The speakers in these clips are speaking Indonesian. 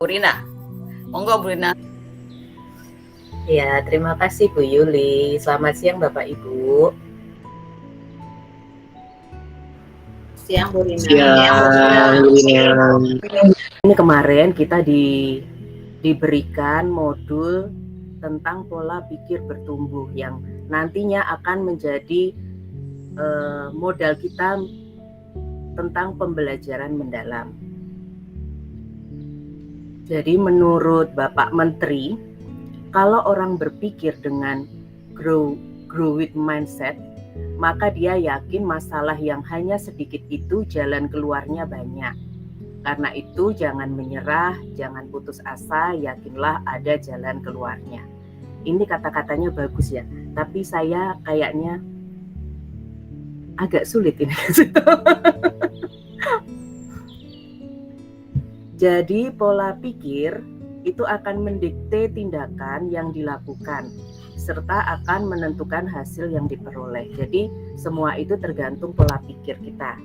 Bu Rina. Monggo Bu Rina. Ya, terima kasih Bu Yuli. Selamat siang Bapak Ibu. Siang Bu Rina. Siang. Ini kemarin kita diberikan modul tentang pola pikir bertumbuh yang nantinya akan menjadi modal kita tentang pembelajaran mendalam. Jadi menurut Bapak Menteri, kalau orang berpikir dengan grow with mindset, maka dia yakin masalah yang hanya sedikit itu jalan keluarnya banyak. Karena itu jangan menyerah, jangan putus asa, yakinlah ada jalan keluarnya. Ini kata-katanya bagus ya, tapi saya kayaknya agak sulit ini. Jadi pola pikir itu akan mendikte tindakan yang dilakukan serta akan menentukan hasil yang diperoleh. Jadi semua itu tergantung pola pikir kita,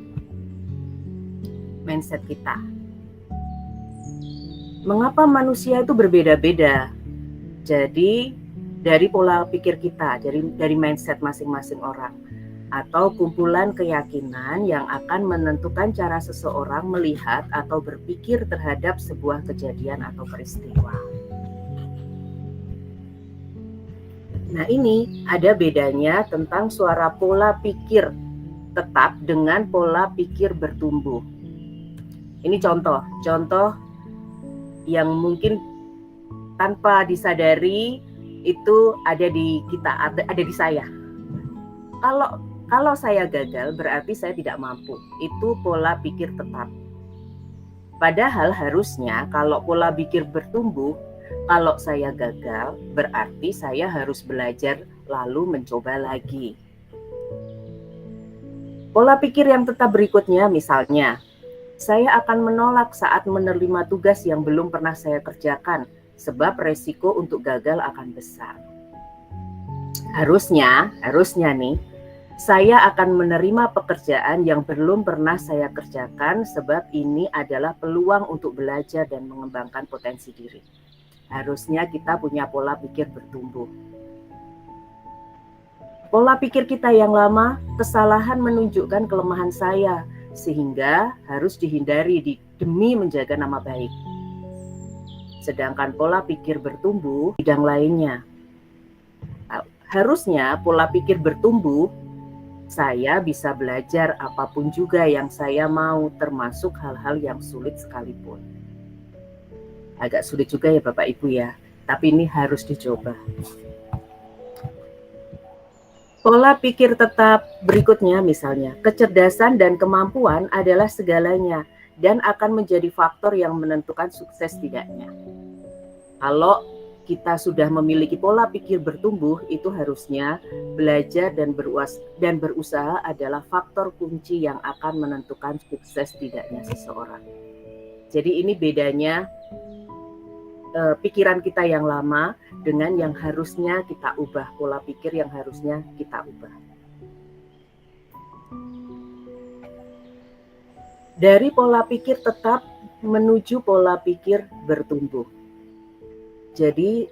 mindset kita. Mengapa manusia itu berbeda-beda? Jadi dari pola pikir kita, dari mindset masing-masing orang, atau kumpulan keyakinan yang akan menentukan cara seseorang melihat atau berpikir terhadap sebuah kejadian atau peristiwa. Nah, ini ada bedanya tentang suara pola pikir tetap dengan pola pikir bertumbuh. Ini contoh yang mungkin tanpa disadari itu ada di kita, ada di saya. Kalau saya gagal berarti saya tidak mampu. Itu pola pikir tetap. Padahal harusnya kalau pola pikir bertumbuh, kalau saya gagal berarti saya harus belajar lalu mencoba lagi. Pola pikir yang tetap berikutnya misalnya, saya akan menolak saat menerima tugas yang belum pernah saya kerjakan sebab resiko untuk gagal akan besar. Harusnya nih, saya akan menerima pekerjaan yang belum pernah saya kerjakan sebab ini adalah peluang untuk belajar dan mengembangkan potensi diri. Harusnya kita punya pola pikir bertumbuh. Pola pikir kita yang lama, kesalahan menunjukkan kelemahan saya, sehingga harus dihindari demi menjaga nama baik. Sedangkan pola pikir bertumbuh bidang lainnya. Harusnya pola pikir bertumbuh, saya bisa belajar apapun juga yang saya mau, termasuk hal-hal yang sulit sekalipun. Agak sulit juga ya Bapak Ibu ya, tapi ini harus dicoba. Pola pikir tetap berikutnya misalnya, kecerdasan dan kemampuan adalah segalanya dan akan menjadi faktor yang menentukan sukses tidaknya. Kalau kita sudah memiliki pola pikir bertumbuh, itu harusnya belajar dan berusaha adalah faktor kunci yang akan menentukan sukses tidaknya seseorang. Jadi ini bedanya pikiran kita yang lama dengan yang harusnya kita ubah, pola pikir yang harusnya kita ubah. Dari pola pikir tetap menuju pola pikir bertumbuh. Jadi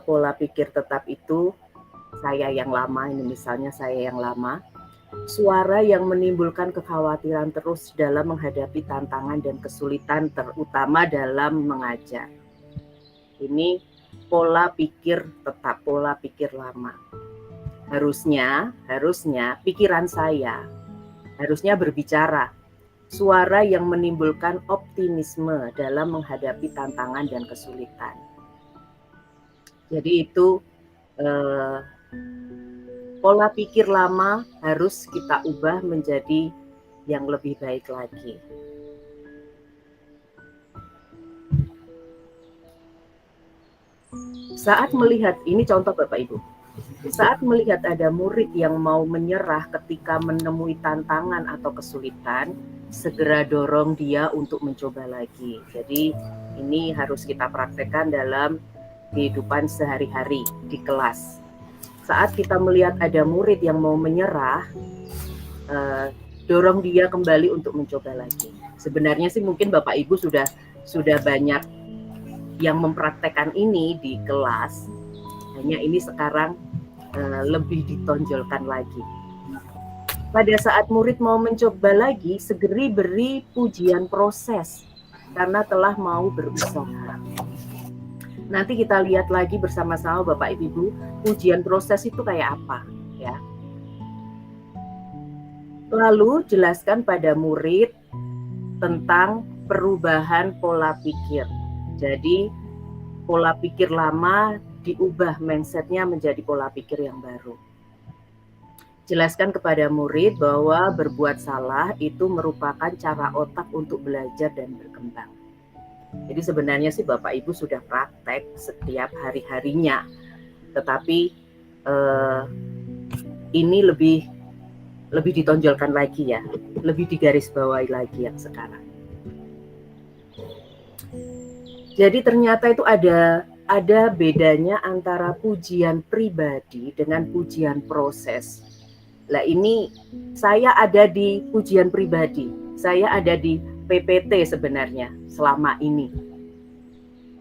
pola pikir tetap itu saya yang lama, ini misalnya saya yang lama, suara yang menimbulkan kekhawatiran terus dalam menghadapi tantangan dan kesulitan terutama dalam mengajar. Ini pola pikir tetap, pola pikir lama. Harusnya pikiran saya harusnya berbicara, suara yang menimbulkan optimisme dalam menghadapi tantangan dan kesulitan. Jadi itu pola pikir lama harus kita ubah menjadi yang lebih baik lagi. Saat melihat, ini contoh Bapak Ibu, saat melihat ada murid yang mau menyerah ketika menemui tantangan atau kesulitan, segera dorong dia untuk mencoba lagi. Jadi ini harus kita praktekkan dalam kehidupan sehari-hari di kelas. Saat kita melihat ada murid yang mau menyerah, dorong dia kembali untuk mencoba lagi. Sebenarnya sih mungkin Bapak Ibu sudah sudah banyak yang mempraktekkan ini di kelas, hanya ini sekarang lebih ditonjolkan lagi. Pada saat murid mau mencoba lagi, segeri beri pujian proses karena telah mau berusaha. Nanti kita lihat lagi bersama-sama Bapak Ibu, pujian proses itu kayak apa ya. Lalu jelaskan pada murid tentang perubahan pola pikir. Jadi pola pikir lama diubah mindset-nya menjadi pola pikir yang baru. Jelaskan kepada murid bahwa berbuat salah itu merupakan cara otak untuk belajar dan berkembang. Jadi sebenarnya sih Bapak Ibu sudah praktek setiap hari-harinya, tetapi ini lebih ditonjolkan lagi ya, lebih digarisbawahi lagi yang sekarang. Jadi ternyata itu ada bedanya antara pujian pribadi dengan pujian proses. Lah ini saya ada di pujian pribadi, saya ada di PPT sebenarnya selama ini.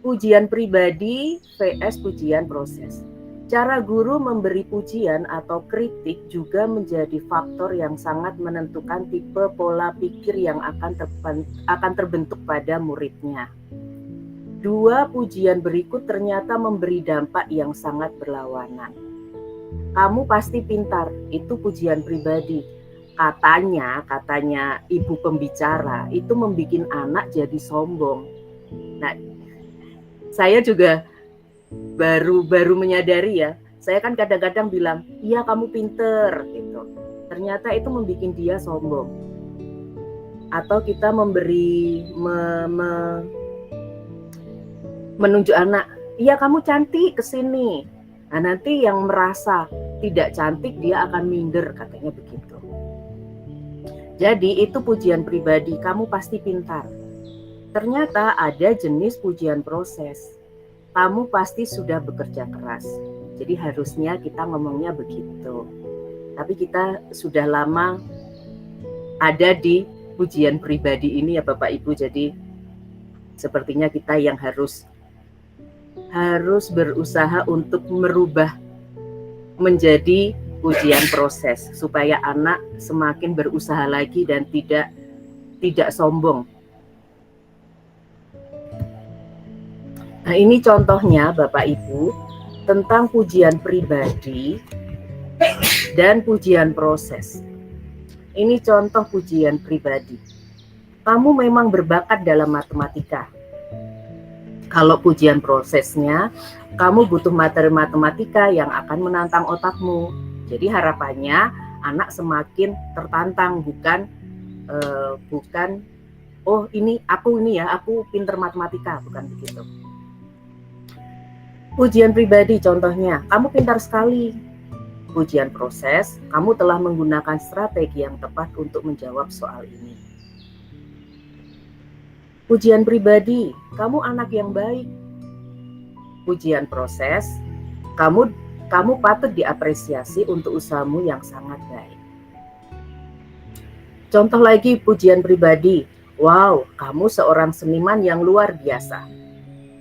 Pujian pribadi vs pujian proses. Cara guru memberi pujian atau kritik juga menjadi faktor yang sangat menentukan tipe pola pikir yang akan terbentuk pada muridnya. Dua pujian berikut ternyata memberi dampak yang sangat berlawanan. Kamu pasti pintar, itu pujian pribadi. Katanya ibu pembicara itu membuat anak jadi sombong. Nah, saya juga baru menyadari ya. Saya kan kadang-kadang bilang, iya kamu pinter gitu. Ternyata itu membuat dia sombong. Atau kita menunjuk anak, iya kamu cantik kesini. Nah nanti yang merasa tidak cantik dia akan minder, katanya begitu. Jadi itu pujian pribadi, kamu pasti pintar. Ternyata ada jenis pujian proses, kamu pasti sudah bekerja keras. Jadi harusnya kita ngomongnya begitu. Tapi kita sudah lama ada di pujian pribadi ini ya Bapak Ibu, jadi sepertinya kita yang harus berusaha untuk merubah menjadi pujian proses supaya anak semakin berusaha lagi dan tidak sombong. Nah, ini contohnya Bapak Ibu tentang pujian pribadi dan pujian proses. Ini contoh pujian pribadi. Kamu memang berbakat dalam matematika. Kalau pujian prosesnya, kamu butuh materi matematika yang akan menantang otakmu. Jadi harapannya anak semakin tertantang, bukan oh aku pinter matematika, bukan begitu. Pujian pribadi contohnya, kamu pintar sekali. Pujian proses, kamu telah menggunakan strategi yang tepat untuk menjawab soal ini. Pujian pribadi, kamu anak yang baik. Pujian proses, kamu patut diapresiasi untuk usahamu yang sangat baik. Contoh lagi pujian pribadi, wow, kamu seorang seniman yang luar biasa.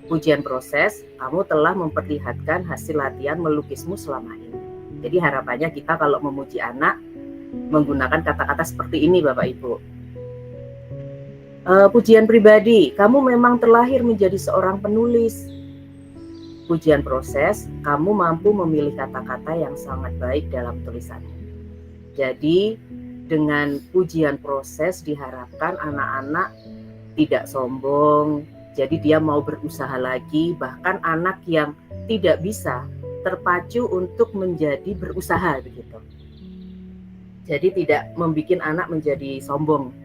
Pujian proses, kamu telah memperlihatkan hasil latihan melukismu selama ini. Jadi harapannya kita kalau memuji anak menggunakan kata-kata seperti ini Bapak Ibu. Pujian pribadi, kamu memang terlahir menjadi seorang penulis. Pujian proses, kamu mampu memilih kata-kata yang sangat baik dalam tulisanmu. Jadi dengan pujian proses diharapkan anak-anak tidak sombong, jadi dia mau berusaha lagi, bahkan anak yang tidak bisa terpacu untuk menjadi berusaha begitu. Jadi tidak membuat anak menjadi sombong.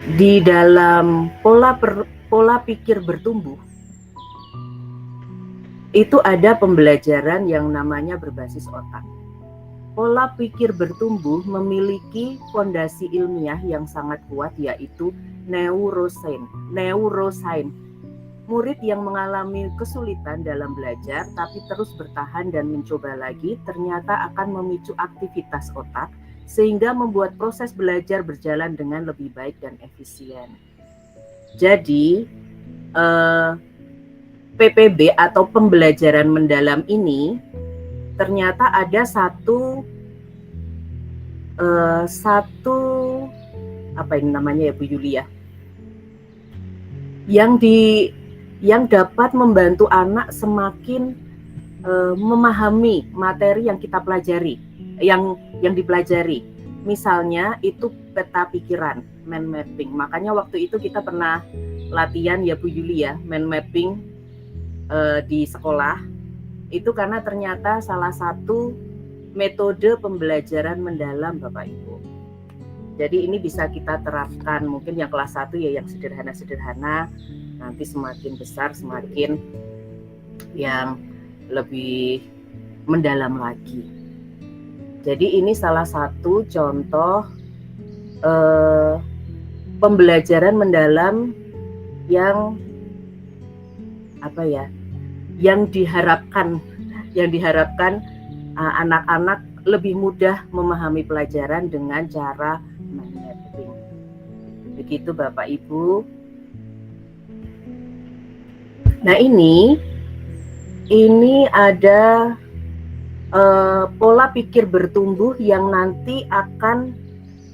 Di dalam pola pikir bertumbuh, itu ada pembelajaran yang namanya berbasis otak. Pola pikir bertumbuh memiliki fondasi ilmiah yang sangat kuat, yaitu neuroscience. Murid yang mengalami kesulitan dalam belajar tapi terus bertahan dan mencoba lagi ternyata akan memicu aktivitas otak sehingga membuat proses belajar berjalan dengan lebih baik dan efisien. Jadi PPB atau pembelajaran mendalam ini ternyata ada satu apa ini namanya ya Bu Yulia, yang dapat membantu anak semakin memahami materi yang kita pelajari, yang dipelajari. Misalnya itu peta pikiran, mind mapping. Makanya waktu itu kita pernah latihan ya Bu Yulia, mind mapping di sekolah. Itu karena ternyata salah satu metode pembelajaran mendalam Bapak Ibu. Jadi ini bisa kita terapkan, mungkin yang kelas 1 ya yang sederhana-sederhana, nanti semakin besar semakin yang lebih mendalam lagi. Jadi ini salah satu contoh pembelajaran mendalam yang yang diharapkan anak-anak lebih mudah memahami pelajaran dengan cara mind mapping. Begitu Bapak Ibu. Nah ini ada pola pikir bertumbuh yang nanti akan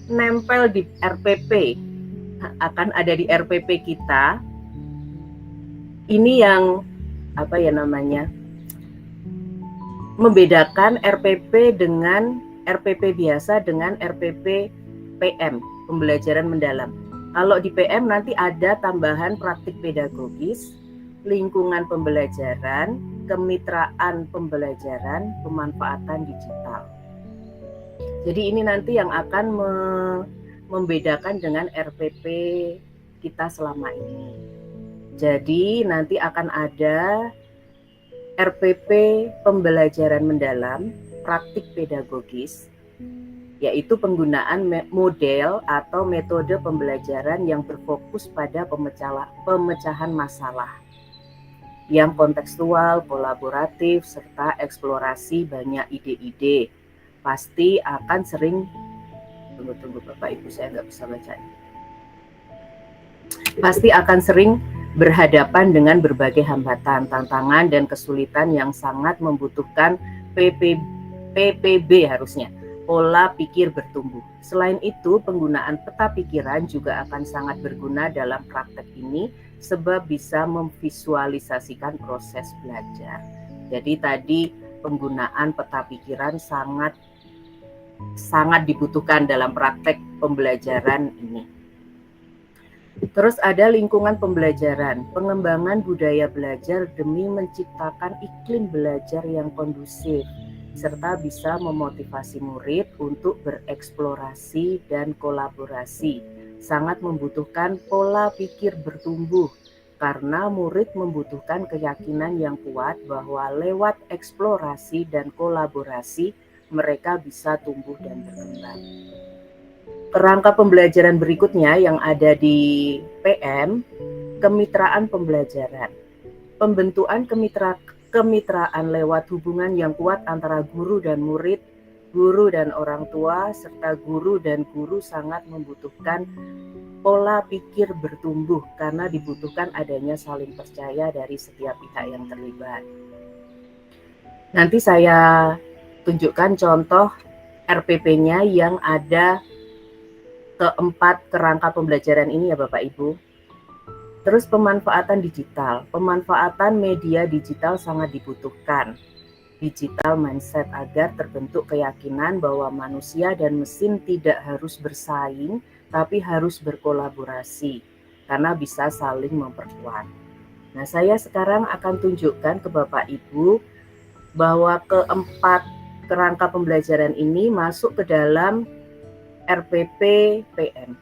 nempel di RPP, akan ada di RPP kita. Ini yang membedakan RPP dengan RPP biasa dengan RPP PM, pembelajaran mendalam. Kalau di PM nanti ada tambahan praktik pedagogis, lingkungan pembelajaran, kemitraan pembelajaran, pemanfaatan digital. Jadi ini nanti yang akan membedakan dengan RPP kita selama ini. Jadi nanti akan ada RPP pembelajaran mendalam, praktik pedagogis, yaitu penggunaan model atau metode pembelajaran yang berfokus pada pemecahan masalah yang kontekstual, kolaboratif, serta eksplorasi banyak ide-ide. Pasti akan sering, tunggu Bapak Ibu saya nggak bisa baca. Pasti akan sering berhadapan dengan berbagai hambatan, tantangan, dan kesulitan yang sangat membutuhkan PPB harusnya, pola pikir bertumbuh. Selain itu, penggunaan peta pikiran juga akan sangat berguna dalam praktek ini, sebab bisa memvisualisasikan proses belajar. Jadi tadi penggunaan peta pikiran sangat dibutuhkan dalam praktek pembelajaran ini. Terus ada lingkungan pembelajaran, pengembangan budaya belajar demi menciptakan iklim belajar yang kondusif, serta bisa memotivasi murid untuk bereksplorasi dan kolaborasi. Sangat membutuhkan pola pikir bertumbuh, karena murid membutuhkan keyakinan yang kuat bahwa lewat eksplorasi dan kolaborasi, mereka bisa tumbuh dan berkembang. Kerangka pembelajaran berikutnya yang ada di PM, kemitraan pembelajaran. Pembentukan kemitraan lewat hubungan yang kuat antara guru dan murid, guru dan orang tua, serta guru dan guru sangat membutuhkan pola pikir bertumbuh karena dibutuhkan adanya saling percaya dari setiap pihak yang terlibat. Nanti saya tunjukkan contoh RPP-nya yang ada keempat kerangka pembelajaran ini ya Bapak Ibu. Terus pemanfaatan digital. Pemanfaatan media digital sangat dibutuhkan. Digital mindset agar terbentuk keyakinan bahwa manusia dan mesin tidak harus bersaing, tapi harus berkolaborasi, karena bisa saling memperkuat. Nah, saya sekarang akan tunjukkan ke Bapak Ibu bahwa keempat kerangka pembelajaran ini masuk ke dalam RPP PM.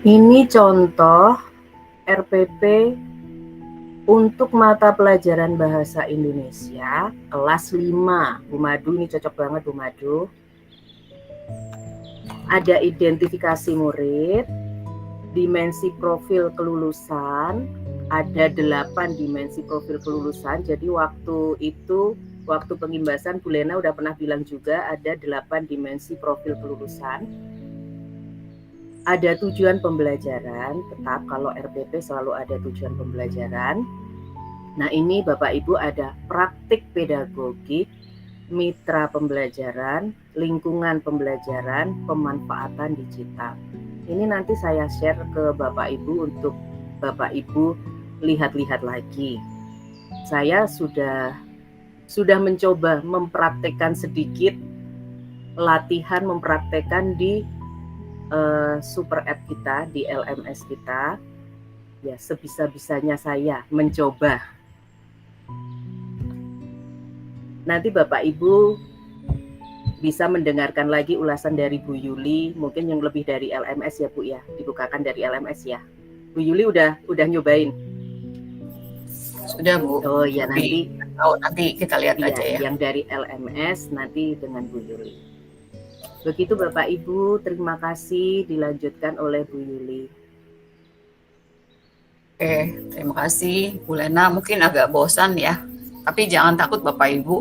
Ini contoh RPP untuk mata pelajaran bahasa Indonesia kelas 5. Bu Madu, ini cocok banget Bu Madu. Ada identifikasi murid, dimensi profil kelulusan, ada 8 dimensi profil kelulusan. Jadi waktu pengimbasan Bu Lena udah pernah bilang juga ada 8 dimensi profil kelulusan. Ada tujuan pembelajaran, tetap kalau RPP selalu ada tujuan pembelajaran. Nah ini Bapak Ibu ada praktik pedagogik, mitra pembelajaran, lingkungan pembelajaran, pemanfaatan digital. Ini nanti saya share ke Bapak Ibu untuk Bapak Ibu lihat-lihat lagi. Saya sudah mencoba mempraktekkan sedikit latihan mempraktekkan di super app kita, di LMS kita. Ya sebisa-bisanya saya mencoba. Nanti Bapak Ibu bisa mendengarkan lagi ulasan dari Bu Yuli, mungkin yang lebih dari LMS ya Bu ya, dibukakan dari LMS ya. Bu Yuli udah nyobain? Sudah Bu. Oh ya nanti kita lihat aja ya. Yang dari LMS nanti dengan Bu Yuli. Begitu Bapak Ibu, terima kasih, dilanjutkan oleh Bu Yuli. Oke, terima kasih Bu Lena. Mungkin agak bosan ya, tapi jangan takut Bapak Ibu,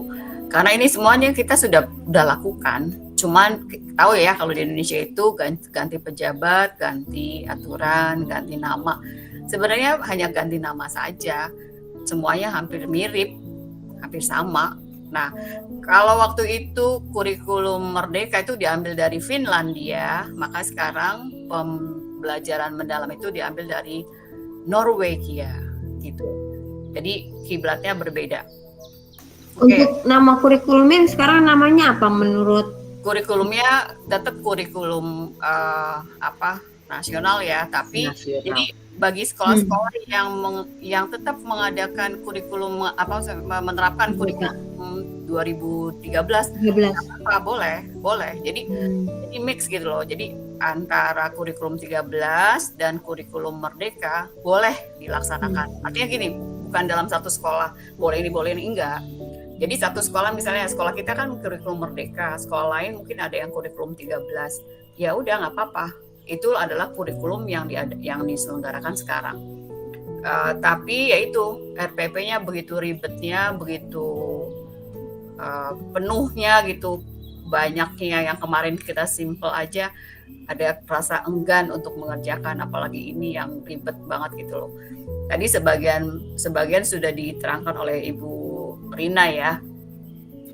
karena ini semuanya kita sudah lakukan. Cuman tahu ya kalau di Indonesia itu ganti pejabat, ganti aturan, ganti nama. Sebenarnya hanya ganti nama saja, semuanya hampir mirip, hampir sama. Nah, kalau waktu itu kurikulum Merdeka itu diambil dari Finlandia, maka sekarang pembelajaran mendalam itu diambil dari Norwegia gitu. Jadi kiblatnya berbeda. Untuk nama kurikulumnya sekarang namanya apa menurut? Kurikulumnya tetap kurikulum nasional ya, tapi nasional. Jadi bagi sekolah-sekolah yang tetap mengadakan kurikulum menerapkan kurikulum 2013 boleh. Jadi mix gitu loh. Jadi antara kurikulum 13 dan kurikulum Merdeka boleh dilaksanakan. Artinya gini, bukan dalam satu sekolah boleh ini enggak. Jadi satu sekolah misalnya sekolah kita kan kurikulum Merdeka, sekolah lain mungkin ada yang kurikulum 13. Ya udah nggak apa-apa. Itu adalah kurikulum yang diselenggarakan sekarang. Tapi yaitu RPP-nya begitu ribetnya, begitu penuhnya gitu, banyaknya yang kemarin kita simple aja, ada rasa enggan untuk mengerjakan, apalagi ini yang ribet banget gitu loh. Tadi sebagian sudah diterangkan oleh Ibu Rina ya.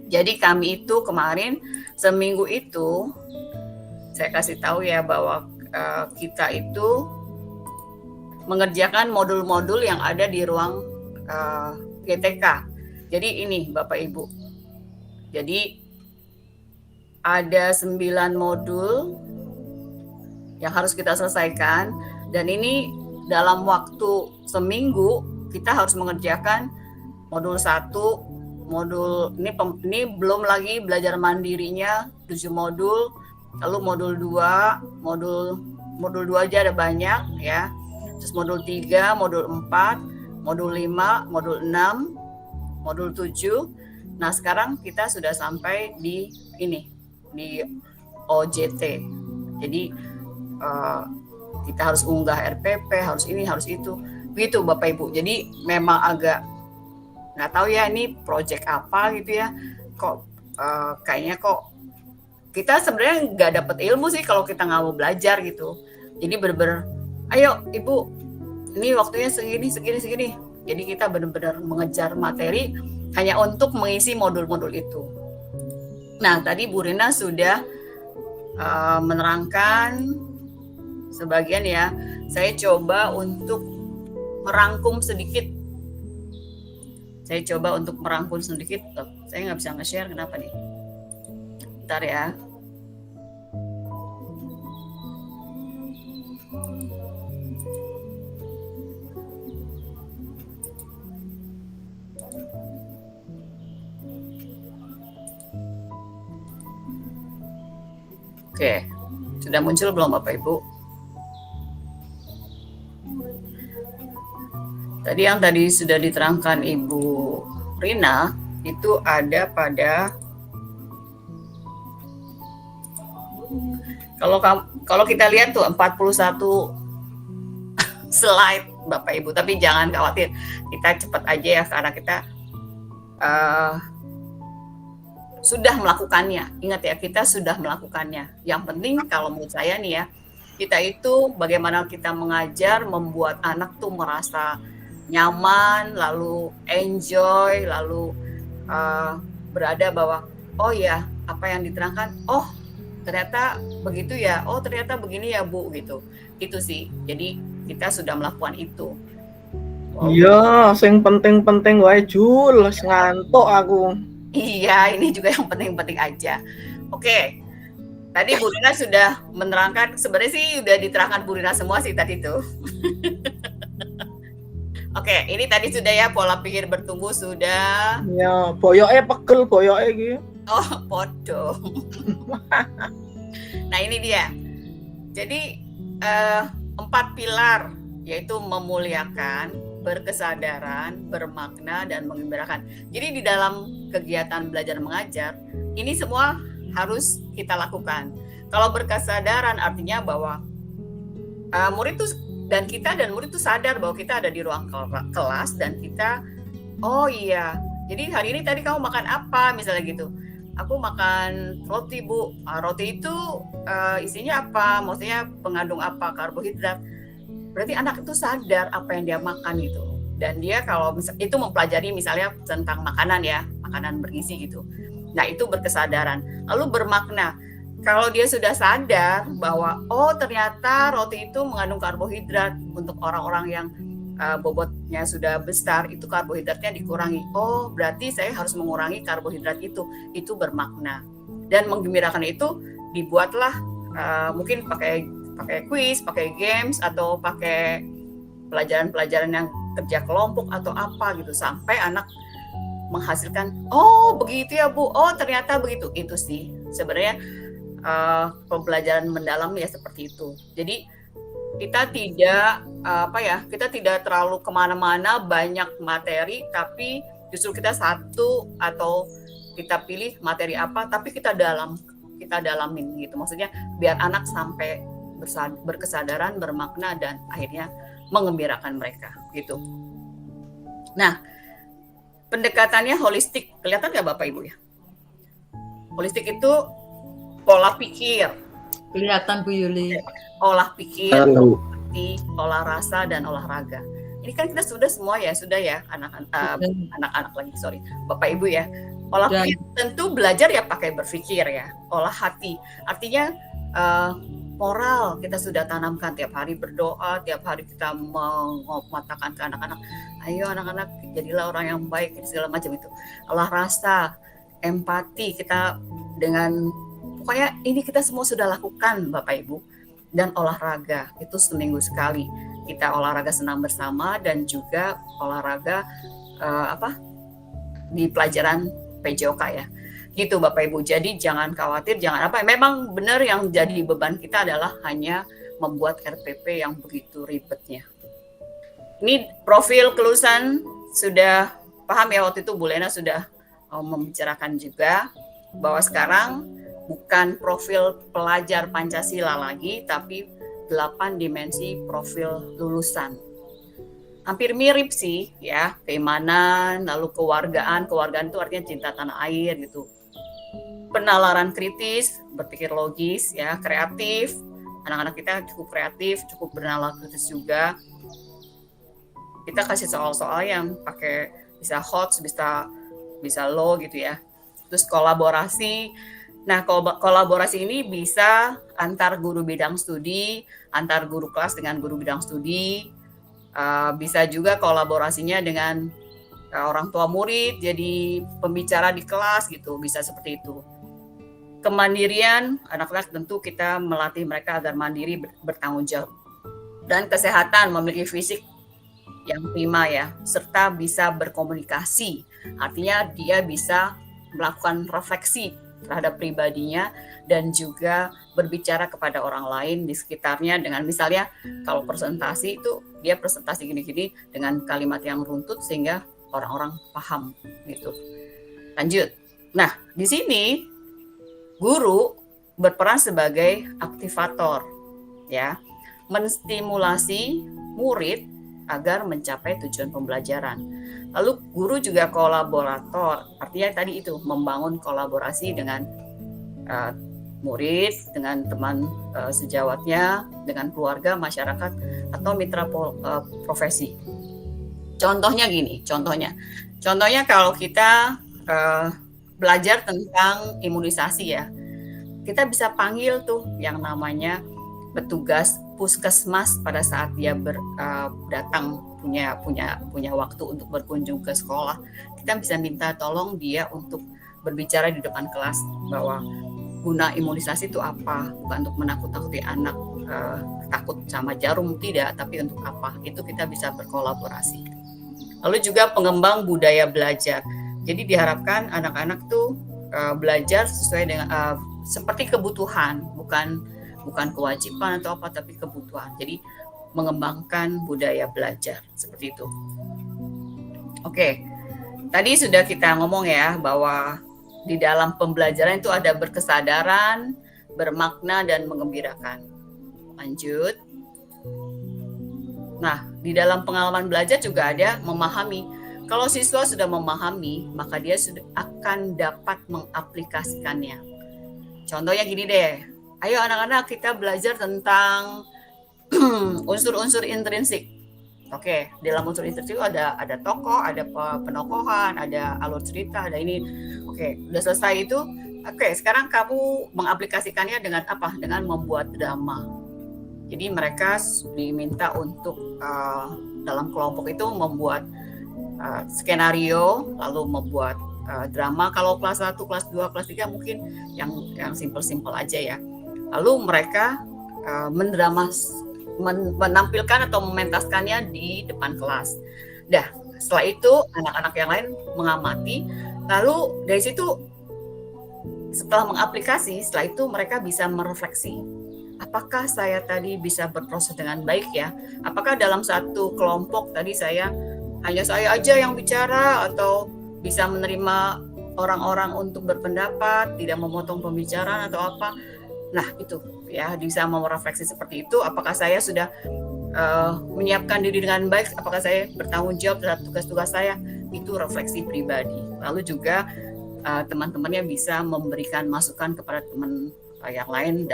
Jadi kami itu kemarin seminggu itu saya kasih tahu ya bahwa kita itu mengerjakan modul-modul yang ada di ruang GTK. Jadi ini Bapak Ibu. Jadi ada 9 modul yang harus kita selesaikan, dan ini dalam waktu seminggu kita harus mengerjakan modul 1, modul ini belum lagi belajar mandirinya 7 modul, lalu modul 2, modul 2 aja ada banyak ya. Terus modul 3, modul 4, modul 5, modul 6, modul 7. Nah, sekarang kita sudah sampai di ini, di OJT. Jadi kita harus unggah RPP, harus ini, harus itu. Begitu Bapak Ibu. Jadi memang agak nggak tahu ya ini project apa gitu ya. Kok kayaknya kok kita sebenarnya nggak dapat ilmu sih kalau kita nggak mau belajar gitu. Jadi bener-bener, ayo Ibu, ini waktunya segini. Jadi kita benar-benar mengejar materi hanya untuk mengisi modul-modul itu. Nah, tadi Bu Rina sudah menerangkan sebagian ya. Saya coba untuk merangkum sedikit. Saya nggak bisa nge-share, kenapa nih? Bentar ya. Oke, sudah muncul belum Bapak Ibu? Tadi sudah diterangkan Ibu Rina, itu ada pada Kalau kita lihat tuh 41 slide Bapak Ibu, tapi jangan khawatir, kita cepat aja ya karena kita sudah melakukannya. Ingat ya, kita sudah melakukannya. Yang penting kalau menurut saya nih ya, kita itu bagaimana kita mengajar, membuat anak tuh merasa nyaman, lalu enjoy, lalu berada bahwa oh ya, apa yang diterangkan, oh ternyata begitu ya, oh ternyata begini ya Bu, gitu. Itu sih. Jadi kita sudah melakukan itu. Wow. Iya, sing penting-penting wae Jul, ngantuk aku. Iya, ini juga yang penting-penting aja. Oke. Tadi Bu Rina sudah menerangkan, sebenarnya sih udah diterangkan Bu Rina semua sih tadi tuh. Oke, ini tadi sudah ya, pola pikir bertumbuh sudah. Ya, boyoke pegel boyoke iki. Oh, podo. Nah, ini dia. Jadi 4 pilar, yaitu memuliakan, berkesadaran, bermakna, dan mengembirakan. Jadi di dalam kegiatan belajar mengajar, ini semua harus kita lakukan. Kalau berkesadaran artinya bahwa murid itu dan murid itu sadar bahwa kita ada di ruang kelas dan kita, oh iya, jadi hari ini tadi kamu makan apa misalnya gitu. Aku makan roti Bu. Roti itu isinya apa? Maksudnya mengandung apa? Karbohidrat. Berarti anak itu sadar apa yang dia makan gitu. Dan dia kalau itu mempelajari misalnya tentang makanan ya, makanan bergizi gitu. Nah, itu berkesadaran. Lalu bermakna. Kalau dia sudah sadar bahwa oh ternyata roti itu mengandung karbohidrat, untuk orang-orang yang bobotnya sudah besar itu karbohidratnya dikurangi. Oh, berarti saya harus mengurangi karbohidrat itu. Itu bermakna. Dan menggembirakan itu dibuatlah mungkin pakai kuis, pakai games, atau pakai pelajaran-pelajaran yang kerja kelompok atau apa gitu, sampai anak menghasilkan, oh begitu ya Bu, oh ternyata begitu. Itu sih sebenarnya pembelajaran mendalam ya seperti itu. Jadi kita tidak terlalu kemana-mana banyak materi, tapi justru kita satu atau kita pilih materi apa, tapi kita dalamin gitu. Maksudnya biar anak sampai berkesadaran, bermakna, dan akhirnya mengembirakan mereka gitu. Nah, pendekatannya holistik, kelihatan nggak Bapak Ibu ya? Holistik itu pola pikir, Kelihatan Bu Yuli. olah pikir, hati, olah rasa, dan olahraga. Ini kan kita sudah ya anak-anak lagi, Bapak Ibu ya. Olah pikir tentu belajar ya pakai berpikir ya. Olah hati artinya moral kita sudah tanamkan, tiap hari berdoa, tiap hari kita mengatakan ke anak-anak, ayo anak-anak jadilah orang yang baik, segala macam itu. Olah rasa, empati kita dengan, pokoknya ini kita semua sudah lakukan Bapak Ibu. Dan olahraga itu seminggu sekali kita olahraga senam bersama, dan juga olahraga di pelajaran PJOK ya. Gitu Bapak Ibu. Jadi jangan khawatir, memang benar yang jadi beban kita adalah hanya membuat RPP yang begitu ribetnya. Ini profil kelulusan sudah paham ya, waktu itu Bu Lena sudah membicarakan juga bahwa sekarang bukan profil pelajar Pancasila lagi, tapi 8 dimensi profil lulusan. Hampir mirip sih ya, keimanan, lalu kewargaan itu artinya cinta tanah air gitu. Penalaran kritis, berpikir logis ya, kreatif. Anak-anak kita cukup kreatif, cukup bernalar kritis juga. Kita kasih soal-soal yang pakai bisa hot, bisa low gitu ya. Terus kolaborasi. Nah, kolaborasi ini bisa antar guru bidang studi, antar guru kelas dengan guru bidang studi. Bisa juga kolaborasinya dengan orang tua murid, jadi pembicara di kelas gitu, bisa seperti itu. Kemandirian, anak-anak tentu kita melatih mereka agar mandiri, bertanggung jawab. Dan kesehatan, memiliki fisik yang prima ya, serta bisa berkomunikasi. Artinya dia bisa melakukan refleksi terhadap pribadinya dan juga berbicara kepada orang lain di sekitarnya dengan misalnya kalau presentasi itu dia presentasi gini-gini dengan kalimat yang runtut sehingga orang-orang paham gitu. Lanjut. Nah, di sini guru berperan sebagai aktivator, ya, menstimulasi murid agar mencapai tujuan pembelajaran. Lalu guru juga kolaborator, artinya tadi itu membangun kolaborasi dengan murid, dengan teman sejawatnya, dengan keluarga, masyarakat, atau mitra profesi. Contohnya gini, contohnya kalau kita belajar tentang imunisasi ya, kita bisa panggil tuh yang namanya petugas puskesmas pada saat dia datang punya waktu untuk berkunjung ke sekolah. Kita bisa minta tolong dia untuk berbicara di depan kelas bahwa guna imunisasi itu apa, bukan untuk menakut-nakuti anak takut sama jarum, tidak, tapi untuk apa, itu kita bisa berkolaborasi. Lalu juga pengembang budaya belajar, jadi diharapkan anak-anak tuh belajar sesuai dengan seperti kebutuhan, bukan kewajiban atau apa, tapi kebutuhan. Jadi mengembangkan budaya belajar seperti itu. Oke, tadi sudah kita ngomong ya bahwa di dalam pembelajaran itu ada berkesadaran, bermakna, dan mengembirakan. Lanjut. Nah, di dalam pengalaman belajar juga ada memahami. Kalau siswa sudah memahami, maka dia sudah akan dapat mengaplikasikannya. Contohnya gini deh, ayo anak-anak kita belajar tentang unsur-unsur intrinsik. Oke, dalam unsur intrinsik ada tokoh, ada penokohan, ada alur cerita, ada ini. Oke, udah selesai itu. Oke, sekarang kamu mengaplikasikannya dengan apa? Dengan membuat drama. Jadi mereka diminta untuk dalam kelompok itu membuat skenario, lalu membuat drama. Kalau kelas 1, kelas 2, kelas 3 mungkin yang simpel-simpel aja ya. Lalu mereka menampilkan atau mementaskannya di depan kelas. Dah, setelah itu anak-anak yang lain mengamati. Lalu dari situ setelah mengaplikasi, setelah itu mereka bisa merefleksi. Apakah saya tadi bisa berproses dengan baik ya? Apakah dalam satu kelompok tadi hanya saya aja yang bicara, atau bisa menerima orang-orang untuk berpendapat, tidak memotong pembicaraan atau apa? Nah itu ya, bisa merefleksi seperti itu. Apakah saya sudah menyiapkan diri dengan baik? Apakah saya bertanggung jawab terhadap tugas-tugas saya? Itu refleksi pribadi. Lalu juga teman-temannya bisa memberikan masukan kepada teman yang lain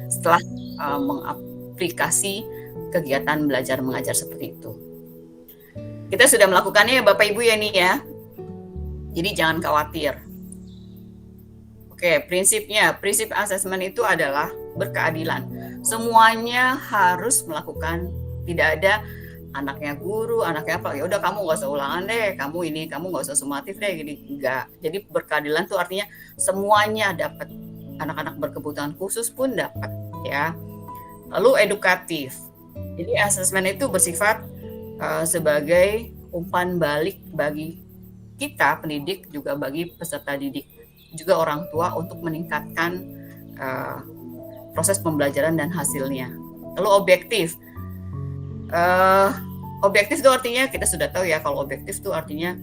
setelah mengaplikasi kegiatan belajar mengajar seperti itu. Kita sudah melakukannya ya Bapak Ibu ya nih ya. Jadi jangan khawatir. Oke, prinsip asesmen itu adalah berkeadilan. Semuanya harus melakukan, tidak ada anaknya guru, anaknya apa, ya udah kamu nggak usah ulangan deh, kamu nggak usah sumatif deh, gini, enggak. Jadi berkeadilan itu artinya semuanya dapat, anak-anak berkebutuhan khusus pun dapat ya. Lalu edukatif. Jadi asesmen itu bersifat sebagai umpan balik bagi kita pendidik, juga bagi peserta didik, juga orang tua, untuk meningkatkan proses pembelajaran dan hasilnya. Lalu objektif. Objektif itu artinya kita sudah tahu ya, kalau objektif itu artinya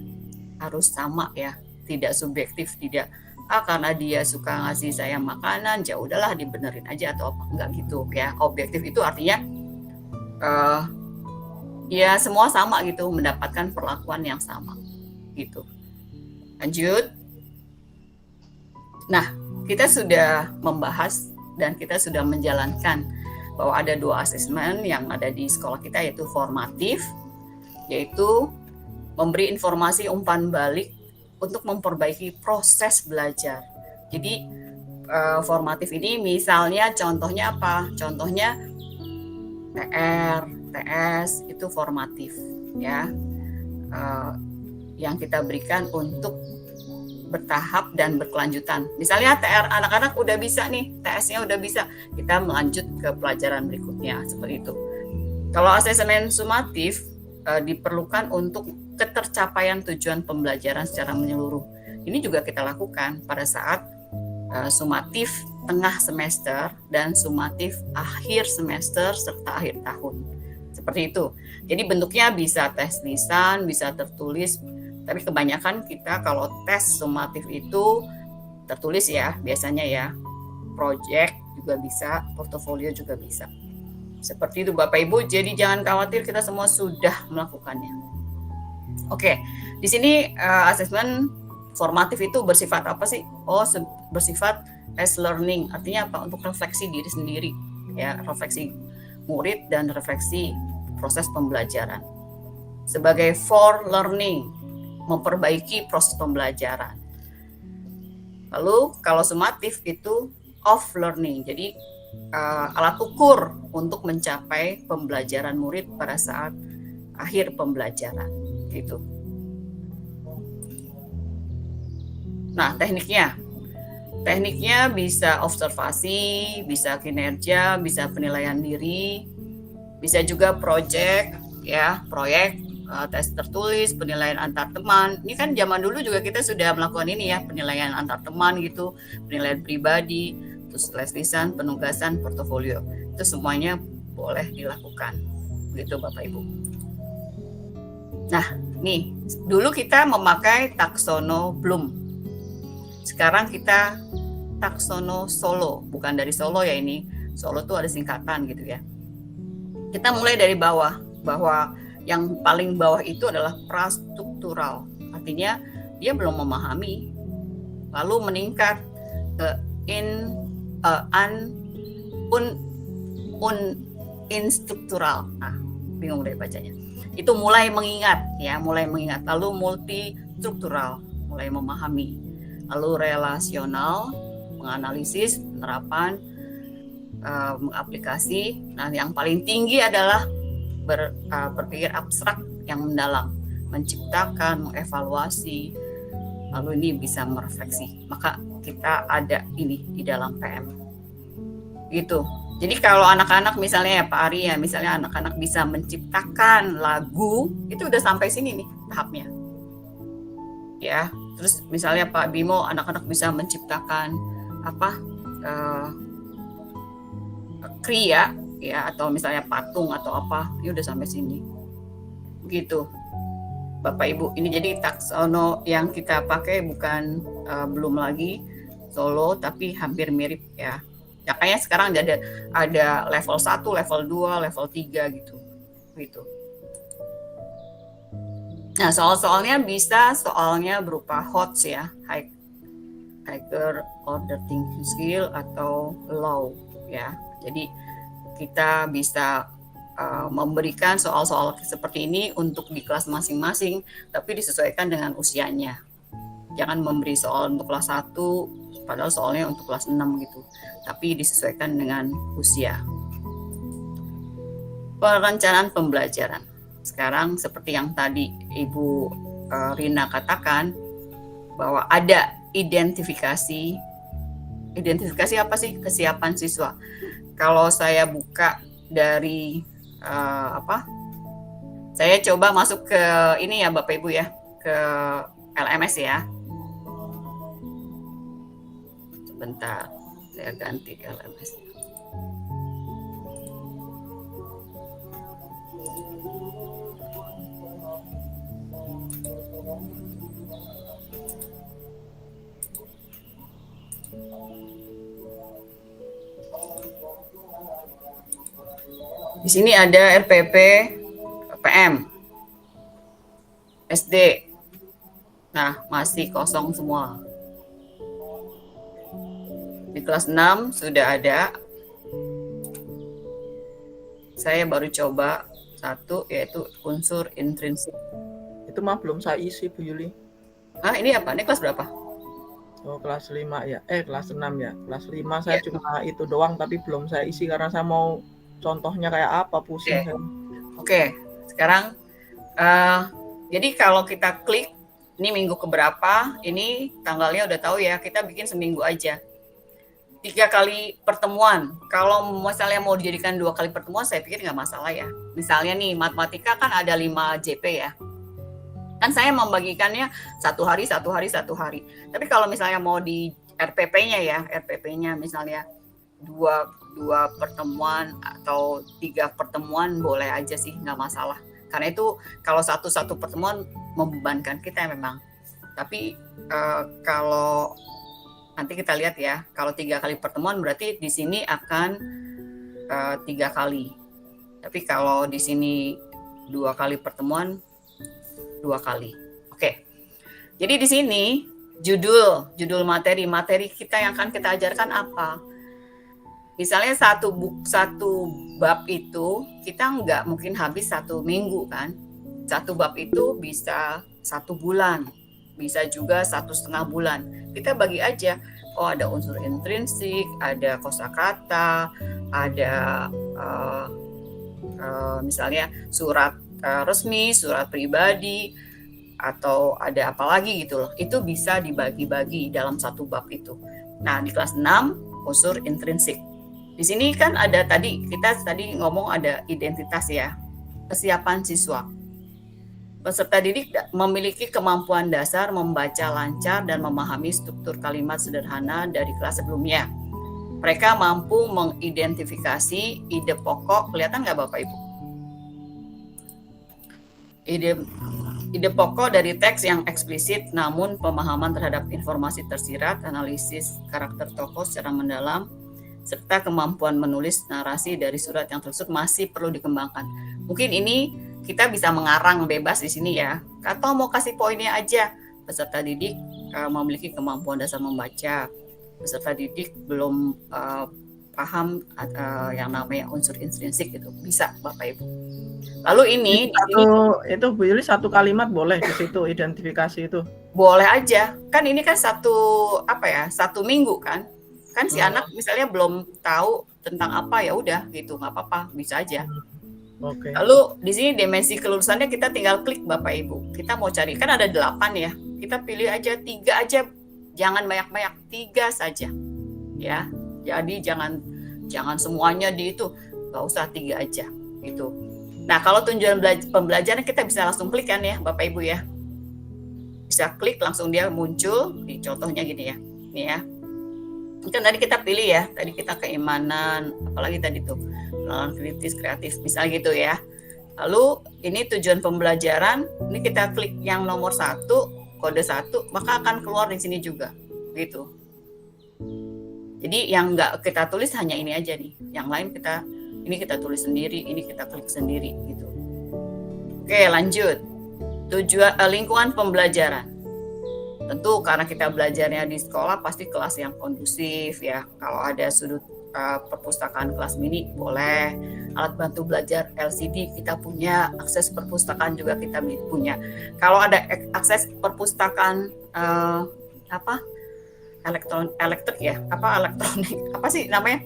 harus sama ya, tidak subjektif, tidak karena dia suka ngasih saya makanan, ya udahlah dibenerin aja atau apa, enggak gitu ya. Objektif itu artinya ya semua sama gitu, mendapatkan perlakuan yang sama gitu. Lanjut. Nah, kita sudah membahas dan kita sudah menjalankan bahwa ada 2 asesmen yang ada di sekolah kita, yaitu formatif, yaitu memberi informasi umpan balik untuk memperbaiki proses belajar. Jadi formatif ini misalnya contohnya apa? Contohnya TR, TS itu formatif ya, yang kita berikan untuk bertahap dan berkelanjutan. Misalnya TR anak-anak udah bisa nih, TS-nya udah bisa, kita melanjut ke pelajaran berikutnya seperti itu. Kalau asesmen sumatif diperlukan untuk ketercapaian tujuan pembelajaran secara menyeluruh. Ini juga kita lakukan pada saat sumatif tengah semester dan sumatif akhir semester serta akhir tahun. Seperti itu. Jadi bentuknya bisa tes lisan, bisa tertulis, tapi kebanyakan kita kalau tes sumatif itu tertulis ya biasanya ya. project juga bisa, portofolio juga bisa. Seperti itu Bapak Ibu, jadi jangan khawatir, kita semua sudah melakukannya. Oke, di sini asesmen formatif itu bersifat apa sih? Bersifat as learning, artinya apa? Untuk refleksi diri sendiri, ya, refleksi murid dan refleksi proses pembelajaran. Sebagai for learning, memperbaiki proses pembelajaran. Lalu kalau sumatif itu of learning, jadi alat ukur untuk mencapai pembelajaran murid pada saat akhir pembelajaran, gitu. Nah, tekniknya bisa observasi, bisa kinerja, bisa penilaian diri, bisa juga proyek, tes tertulis, penilaian antar teman. Ini kan zaman dulu juga kita sudah melakukan ini ya, penilaian antar teman gitu, penilaian pribadi, terus les lisan, penugasan, portofolio. Itu semuanya boleh dilakukan. Begitu Bapak Ibu. Nah, nih, dulu kita memakai taksono Bloom. Sekarang kita taksono Solo, bukan dari Solo ya ini. Solo tuh ada singkatan gitu ya. Kita mulai dari bawah, bahwa yang paling bawah itu adalah prastruktural. Artinya dia belum memahami, lalu meningkat ke instruktural. Nah, bingung deh bacanya. Itu mulai mengingat, lalu multistruktural, mulai memahami. Lalu relasional, menganalisis, penerapan, mengaplikasi. Nah, yang paling tinggi adalah berpikir abstrak yang mendalam, menciptakan, mengevaluasi, lalu ini bisa merefleksi. Maka kita ada ini di dalam PM. Gitu. Jadi kalau anak-anak misalnya ya Pak Ari ya, misalnya anak-anak bisa menciptakan lagu, itu udah sampai sini nih tahapnya. Ya, terus misalnya Pak Bimo, anak-anak bisa menciptakan kriya ya, atau misalnya patung atau apa, ini udah sampai sini. Begitu Bapak Ibu. Ini jadi taksono yang kita pakai bukan belum lagi Solo, tapi hampir mirip ya. Ya kayaknya sekarang ada level 1, level 2, level 3 gitu. Nah, soalnya berupa HOTS ya, higher order thinking skill atau low ya. Jadi kita bisa memberikan soal-soal seperti ini untuk di kelas masing-masing, tapi disesuaikan dengan usianya. Jangan memberi soal untuk kelas 1, padahal soalnya untuk kelas 6 gitu. Tapi disesuaikan dengan usia. Perencanaan pembelajaran. Sekarang seperti yang tadi Ibu Rina katakan, bahwa ada identifikasi apa sih kesiapan siswa. Kalau saya buka dari saya coba masuk ke ini ya Bapak Ibu ya, ke LMS ya. Sebentar, saya ganti LMS. Di sini ada RPP, PM, SD. Nah, masih kosong semua. Di kelas 6 sudah ada. Saya baru coba satu, yaitu unsur intrinsik. Itu mah belum saya isi Bu Yuli. Ini apa? Ini kelas berapa? Oh, kelas 5 ya. Kelas 6 ya. Kelas 5 saya cuma itu doang, tapi belum saya isi karena saya mau contohnya kayak apa, pusing. Oke. Sekarang jadi kalau kita klik ini minggu keberapa, ini tanggalnya udah tahu ya, kita bikin seminggu aja. 3 kali pertemuan. Kalau misalnya mau dijadikan 2 kali pertemuan, saya pikir nggak masalah ya. Misalnya nih, matematika kan ada 5 JP ya. Kan saya membagikannya 1 hari. Tapi kalau misalnya mau di RPP-nya misalnya 2 pertemuan atau 3 pertemuan boleh aja sih, nggak masalah. Karena itu kalau satu pertemuan membebankan kita memang. Tapi kalau nanti kita lihat ya. Kalau 3 kali pertemuan berarti di sini akan 3 kali. Tapi kalau di sini 2 kali pertemuan, 2 kali. Oke. Jadi di sini judul materi kita yang akan kita ajarkan apa? Misalnya satu bab itu kita nggak mungkin habis 1 minggu kan? Satu bab itu bisa 1 bulan, bisa juga 1,5 bulan. Kita bagi aja. Oh, ada unsur intrinsik, ada kosakata, ada misalnya surat resmi, surat pribadi, atau ada apa lagi gitu loh. Itu bisa dibagi-bagi dalam 1 bab itu. Nah, di kelas 6 unsur intrinsik. Di sini kan ada kita tadi ngomong ada identitas ya, kesiapan siswa. Peserta didik memiliki kemampuan dasar membaca lancar dan memahami struktur kalimat sederhana dari kelas sebelumnya. Mereka mampu mengidentifikasi ide pokok, kelihatan nggak Bapak Ibu? Ide pokok dari teks yang eksplisit, namun pemahaman terhadap informasi tersirat, analisis karakter tokoh secara mendalam, serta kemampuan menulis narasi dari surat yang tersusun masih perlu dikembangkan. Mungkin ini kita bisa mengarang bebas di sini ya, atau mau kasih poinnya aja. Peserta didik memiliki kemampuan dasar membaca. Peserta didik belum paham yang namanya unsur intrinsik itu. Bisa Bapak Ibu. Lalu ini itu Bu Yuli 1 kalimat boleh di situ identifikasi itu. Boleh aja. Kan ini kan 1 minggu kan? Kan si anak misalnya belum tahu tentang apa, ya udah gitu, nggak apa-apa, bisa aja. Oke. Lalu di sini dimensi kelulusannya kita tinggal klik Bapak Ibu. Kita mau cari, kan ada 8 ya. Kita pilih aja 3 aja, jangan banyak-banyak, 3 saja. Ya, jadi jangan semuanya di itu, nggak usah 3 aja gitu. Nah, kalau tujuan pembelajaran kita bisa langsung klik kan ya Bapak Ibu ya. Bisa klik langsung dia muncul, di contohnya gini ya. Nih ya. Kan tadi kita pilih ya, tadi kita keimanan, apalagi tadi tuh pengenalan kritis, kreatif, misalnya gitu ya. Lalu ini tujuan pembelajaran, ini kita klik yang nomor 1, kode 1, maka akan keluar di sini juga, gitu. Jadi yang nggak kita tulis hanya ini aja nih, yang lain ini kita tulis sendiri, ini kita klik sendiri, gitu. Oke, lanjut. Tujuan lingkungan pembelajaran. Tentu karena kita belajarnya di sekolah pasti kelas yang kondusif ya. Kalau ada sudut perpustakaan kelas mini boleh, alat bantu belajar LCD kita punya, akses perpustakaan juga kita punya. Kalau ada akses perpustakaan elektronik apa sih namanya,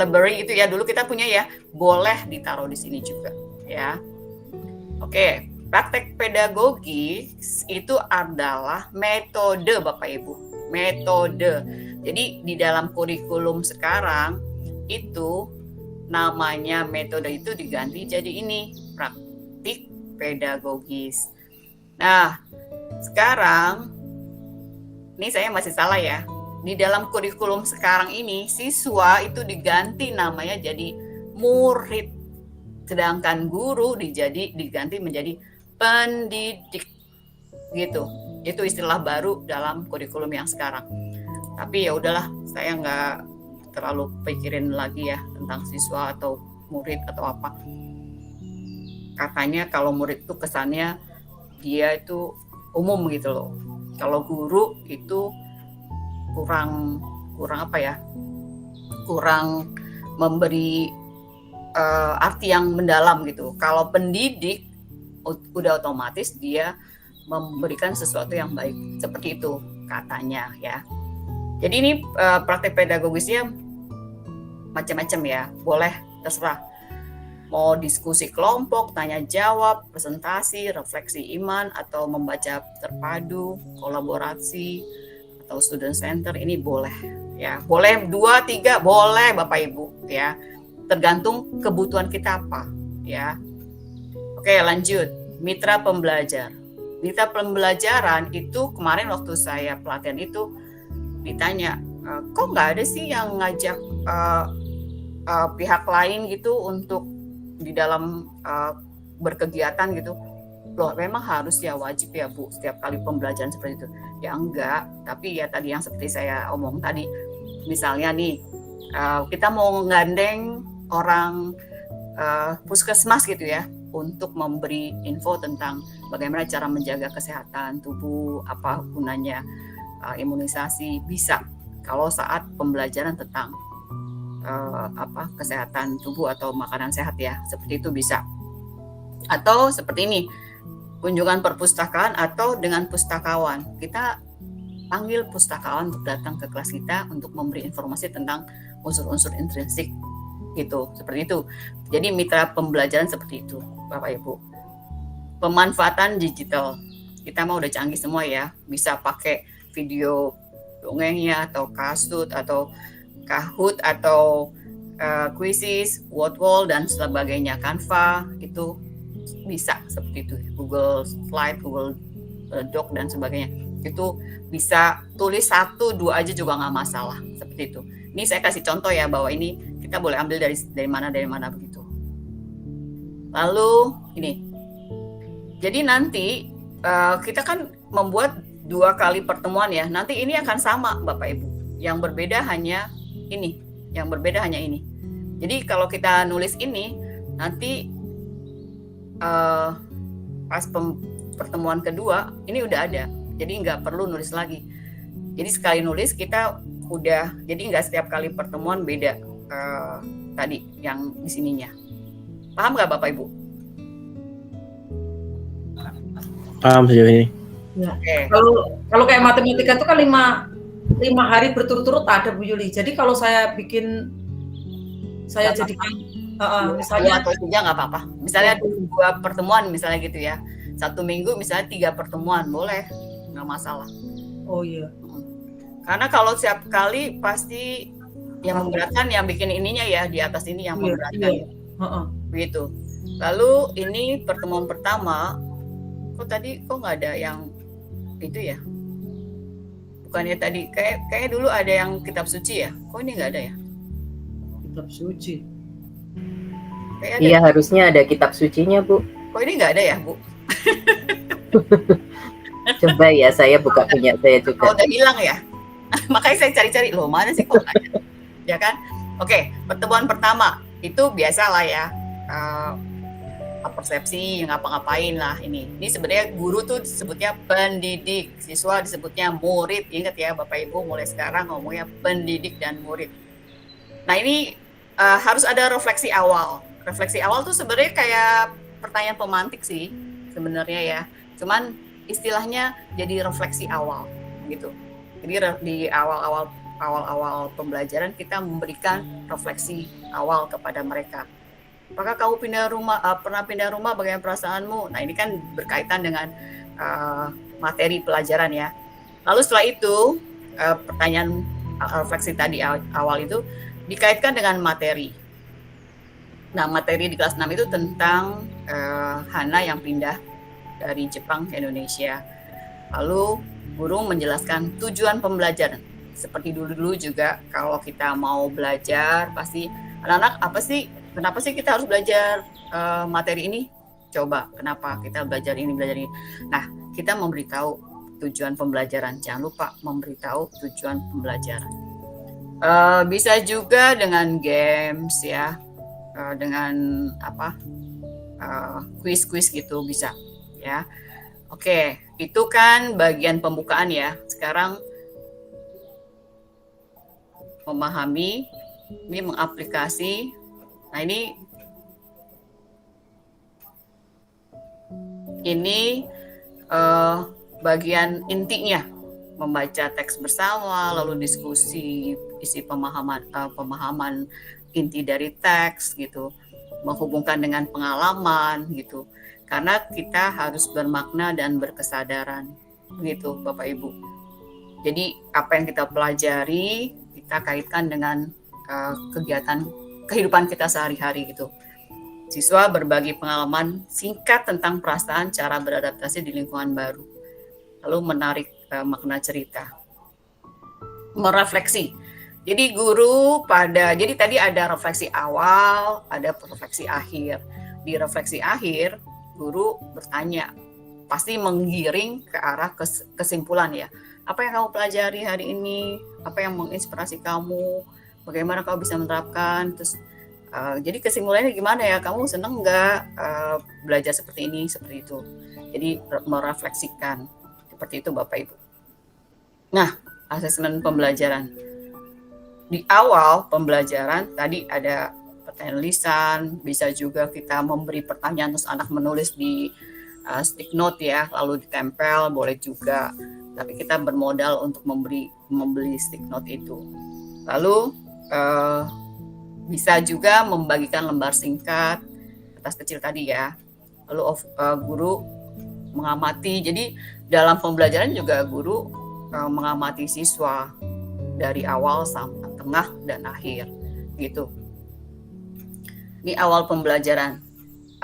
library itu ya, dulu kita punya ya, boleh ditaruh di sini juga ya. Oke. Praktek pedagogis itu adalah metode Bapak Ibu, metode. Jadi di dalam kurikulum sekarang itu namanya metode itu diganti jadi ini, praktik pedagogis. Nah, sekarang ini saya masih salah ya. Di dalam kurikulum sekarang ini siswa itu diganti namanya jadi murid. Sedangkan guru diganti menjadi pendidik gitu. Itu istilah baru dalam kurikulum yang sekarang. Tapi ya udahlah, saya nggak terlalu pikirin lagi ya tentang siswa atau murid atau apa. Katanya kalau murid itu kesannya dia itu umum gitu loh. Kalau guru itu kurang apa ya? Kurang memberi arti yang mendalam gitu. Kalau pendidik udah otomatis dia memberikan sesuatu yang baik, seperti itu katanya ya. Jadi ini praktek pedagogisnya macam-macam ya, boleh terserah. Mau diskusi kelompok, tanya jawab, presentasi, refleksi iman, atau membaca terpadu, kolaborasi, atau student center, ini boleh ya. Boleh 2, 3, boleh Bapak Ibu ya. Tergantung kebutuhan kita apa ya. Oke, lanjut. Mitra pembelajar. Mitra pembelajaran itu kemarin waktu saya pelatihan itu ditanya, kok nggak ada sih yang ngajak pihak lain gitu untuk di dalam berkegiatan gitu. loh memang harus ya wajib ya Bu setiap kali pembelajaran seperti itu. Ya enggak, tapi ya tadi yang seperti saya omong tadi, misalnya nih kita mau gandeng orang puskesmas gitu ya untuk memberi info tentang bagaimana cara menjaga kesehatan tubuh, apa gunanya imunisasi, bisa kalau saat pembelajaran tentang kesehatan tubuh atau makanan sehat ya, seperti itu bisa. Atau seperti ini, kunjungan perpustakaan atau dengan pustakawan. Kita panggil pustakawan untuk datang ke kelas kita untuk memberi informasi tentang unsur-unsur intrinsik gitu, seperti itu. Jadi mitra pembelajaran seperti itu, Bapak Ibu. Pemanfaatan digital. Kita mau udah canggih semua ya, bisa pakai video dongengnya atau Kahoot atau Kahoot atau Quizzes, Wordwall dan sebagainya, Canva itu bisa seperti itu. Google Slide, Google Doc dan sebagainya. Itu bisa tulis 1-2 aja juga nggak masalah, seperti itu. Ini saya kasih contoh ya bahwa ini kita boleh ambil dari mana begitu. Lalu ini. Jadi nanti kita kan membuat 2 kali pertemuan ya. Nanti ini akan sama Bapak Ibu. Yang berbeda hanya ini. Jadi kalau kita nulis ini nanti pas pertemuan kedua ini udah ada. Jadi nggak perlu nulis lagi. Jadi sekali nulis kita udah. Jadi nggak setiap kali pertemuan beda tadi yang di sininya. Paham nggak Bapak Ibu? Paham sejauh ini. Ya. Oke. Kalau kayak matematika itu kan 5 hari berturut-turut ada Bu Yuli. Jadi kalau saya jadikan misalnya 2 atau 3 nggak apa-apa. Misalnya 2 pertemuan misalnya gitu ya. 1 minggu misalnya 3 pertemuan boleh, nggak masalah. oh iya. Karena kalau setiap kali pasti yang memberatkan yang bikin ininya ya di atas ini yang memberatkan. Begitu. Lalu ini pertemuan pertama. Kok nggak ada yang itu ya? Bukannya tadi kayak dulu ada yang kitab suci ya? Kok ini nggak ada ya? Kitab suci. Iya harusnya ada kitab sucinya Bu. Kok ini nggak ada ya Bu? Coba ya saya buka punya saya juga. Udah hilang ya? Makanya saya cari-cari loh mana sih kok nggak ada? Ya kan? Oke, pertemuan pertama itu biasa lah ya. Persepsi ngapa-ngapain lah ini. Ini sebenarnya guru tuh disebutnya pendidik, siswa disebutnya murid. Ingat ya Bapak Ibu, mulai sekarang ngomongnya pendidik dan murid. Nah ini harus ada refleksi awal. Refleksi awal tuh sebenarnya kayak pertanyaan pemantik sih sebenarnya ya. Cuman istilahnya jadi refleksi awal gitu. Jadi di awal-awal pembelajaran kita memberikan refleksi awal kepada mereka. Apakah kamu pernah pindah rumah? Bagaimana perasaanmu? Nah ini kan berkaitan dengan materi pelajaran ya. Lalu setelah itu pertanyaan refleksi tadi awal itu dikaitkan dengan materi. Nah materi di kelas 6 itu tentang Hana yang pindah dari Jepang ke Indonesia. Lalu guru menjelaskan tujuan pembelajaran. Seperti dulu juga kalau kita mau belajar pasti anak-anak kenapa sih kita harus belajar materi ini? Coba, kenapa kita belajar ini? Nah, kita memberitahu tujuan pembelajaran. Jangan lupa memberitahu tujuan pembelajaran. Bisa juga dengan games ya, dengan quiz gitu bisa ya. Oke, itu kan bagian pembukaan ya. Sekarang memahami, ini mengaplikasi. Nah ini bagian intinya, membaca teks bersama, lalu diskusi isi pemahaman inti dari teks gitu, menghubungkan dengan pengalaman gitu. Karena kita harus bermakna dan berkesadaran gitu Bapak Ibu. Jadi apa yang kita pelajari kita kaitkan dengan kegiatan kehidupan kita sehari-hari gitu. Siswa berbagi pengalaman singkat tentang perasaan cara beradaptasi di lingkungan baru. Lalu menarik makna cerita. Merefleksi. Jadi jadi tadi ada refleksi awal, ada refleksi akhir. Di refleksi akhir, guru bertanya pasti menggiring ke arah kesimpulan ya. Apa yang kamu pelajari hari ini? Apa yang menginspirasi kamu? Bagaimana kamu bisa menerapkan? Terus jadi kesimpulannya gimana ya? Kamu seneng nggak belajar seperti ini, seperti itu? Jadi merefleksikan seperti itu Bapak Ibu. Nah, asesmen pembelajaran. Di awal pembelajaran tadi ada pertanyaan lisan, bisa juga kita memberi pertanyaan terus anak menulis di stick note ya, lalu ditempel boleh juga. Tapi kita bermodal untuk membeli stick note itu. Lalu bisa juga membagikan lembar singkat kertas kecil tadi ya. Lalu guru mengamati. Jadi dalam pembelajaran juga guru mengamati siswa dari awal sampai tengah dan akhir gitu. Ini awal pembelajaran.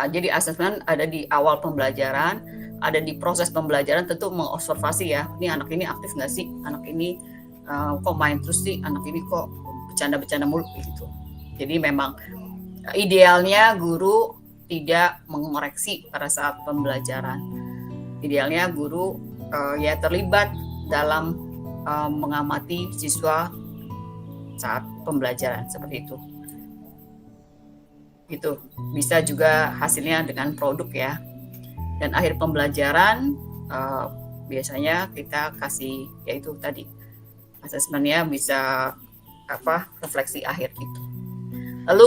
Jadi asesmen ada di awal pembelajaran, ada di proses pembelajaran, tentu mengobservasi ya. Ini anak ini aktif nggak sih? Anak ini kok main terus sih? Anak ini kok bercanda-bercanda mulu gitu. Jadi memang idealnya guru tidak mengoreksi pada saat pembelajaran. Idealnya guru ya terlibat dalam mengamati siswa saat pembelajaran seperti itu. Gitu. Bisa juga hasilnya dengan produk ya. Dan akhir pembelajaran biasanya kita kasih yaitu tadi asesmennya bisa refleksi akhir gitu. Lalu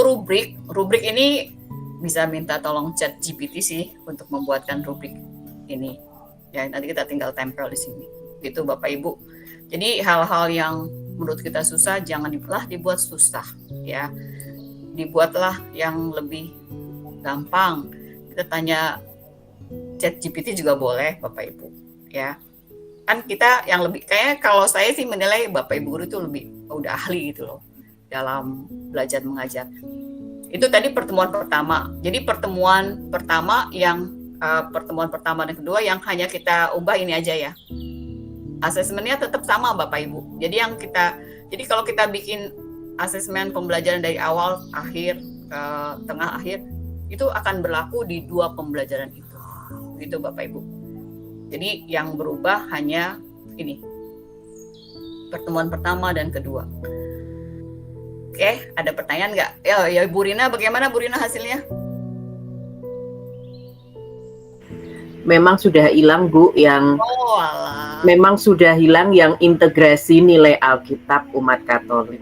rubrik ini bisa minta tolong chat GPT sih untuk membuatkan rubrik ini. Ya nanti kita tinggal tempel di sini. Gitu Bapak Ibu. Jadi hal-hal yang menurut kita susah janganlah dibuat susah ya. Dibuatlah yang lebih gampang. Kita tanya chat GPT juga boleh Bapak Ibu ya. Kan kita yang lebih kayak kalau saya sih menilai Bapak Ibu guru itu lebih udah ahli gitu loh dalam belajar mengajar. Itu tadi pertemuan pertama. Jadi pertemuan pertama dan kedua yang hanya kita ubah ini aja ya. Asesmennya tetap sama Bapak Ibu. Jadi kalau kita bikin asesmen pembelajaran dari awal, akhir, tengah, akhir, itu akan berlaku di 2 pembelajaran itu. Gitu Bapak Ibu. Jadi yang berubah hanya ini. Pertemuan pertama dan kedua. Oke, ada pertanyaan nggak? Ya Bu Rina, bagaimana Bu Rina hasilnya? Memang sudah hilang Bu yang memang sudah hilang yang integrasi nilai Alkitab umat Katolik.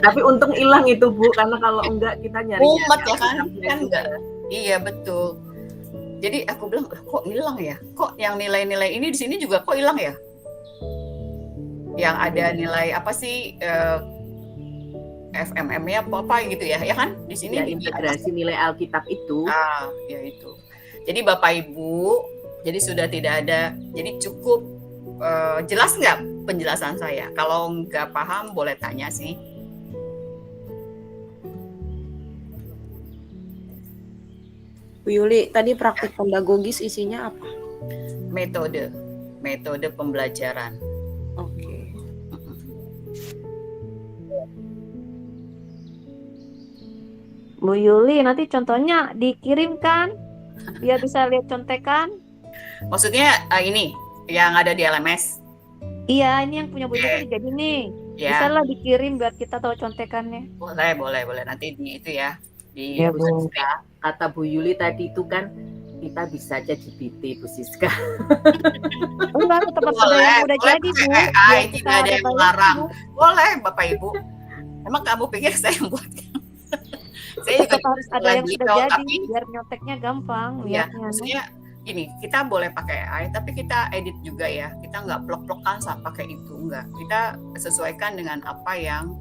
Tapi untung hilang itu Bu, karena kalau enggak kita nyari umat ya kan enggak. Iya betul. Jadi aku bilang kok hilang ya? Kok yang nilai-nilai ini di sini juga kok hilang ya? Yang ada nilai apa sih FMM-nya apa gitu ya? Ya kan di sini ya, integrasi nilai Alkitab itu. Ya itu. Jadi Bapak Ibu, jadi sudah tidak ada. Jadi cukup jelas nggak penjelasan saya? Kalau nggak paham boleh tanya sih. Bu Yuli, tadi praktik pedagogis isinya apa? Metode pembelajaran. Oke. Bu Yuli, nanti contohnya dikirimkan biar bisa lihat contekan. Maksudnya ini yang ada di LMS. Iya, ini yang punya Bu Yuli jadi nih. Ya. Bisa lah dikirim biar kita tahu contekannya. Boleh. Nanti di itu ya. Di Ya, Bu Bu. Siska. Kata Bu Yuli tadi itu kan kita bisa aja GPT Bu Siska. Enggak, tetap ada yang udah jadi Bu. AI tidak ada yang melarang. Boleh Bapak Ibu. Emang kamu pikir saya yang buat? Saya juga harus ada yang sudah jadi biar nyonteknya gampang ya, lihatnya. maksudnya gini, kita boleh pakai AI tapi kita edit juga ya. Kita nggak plok-plokan saat pakai itu, enggak. Kita sesuaikan dengan apa yang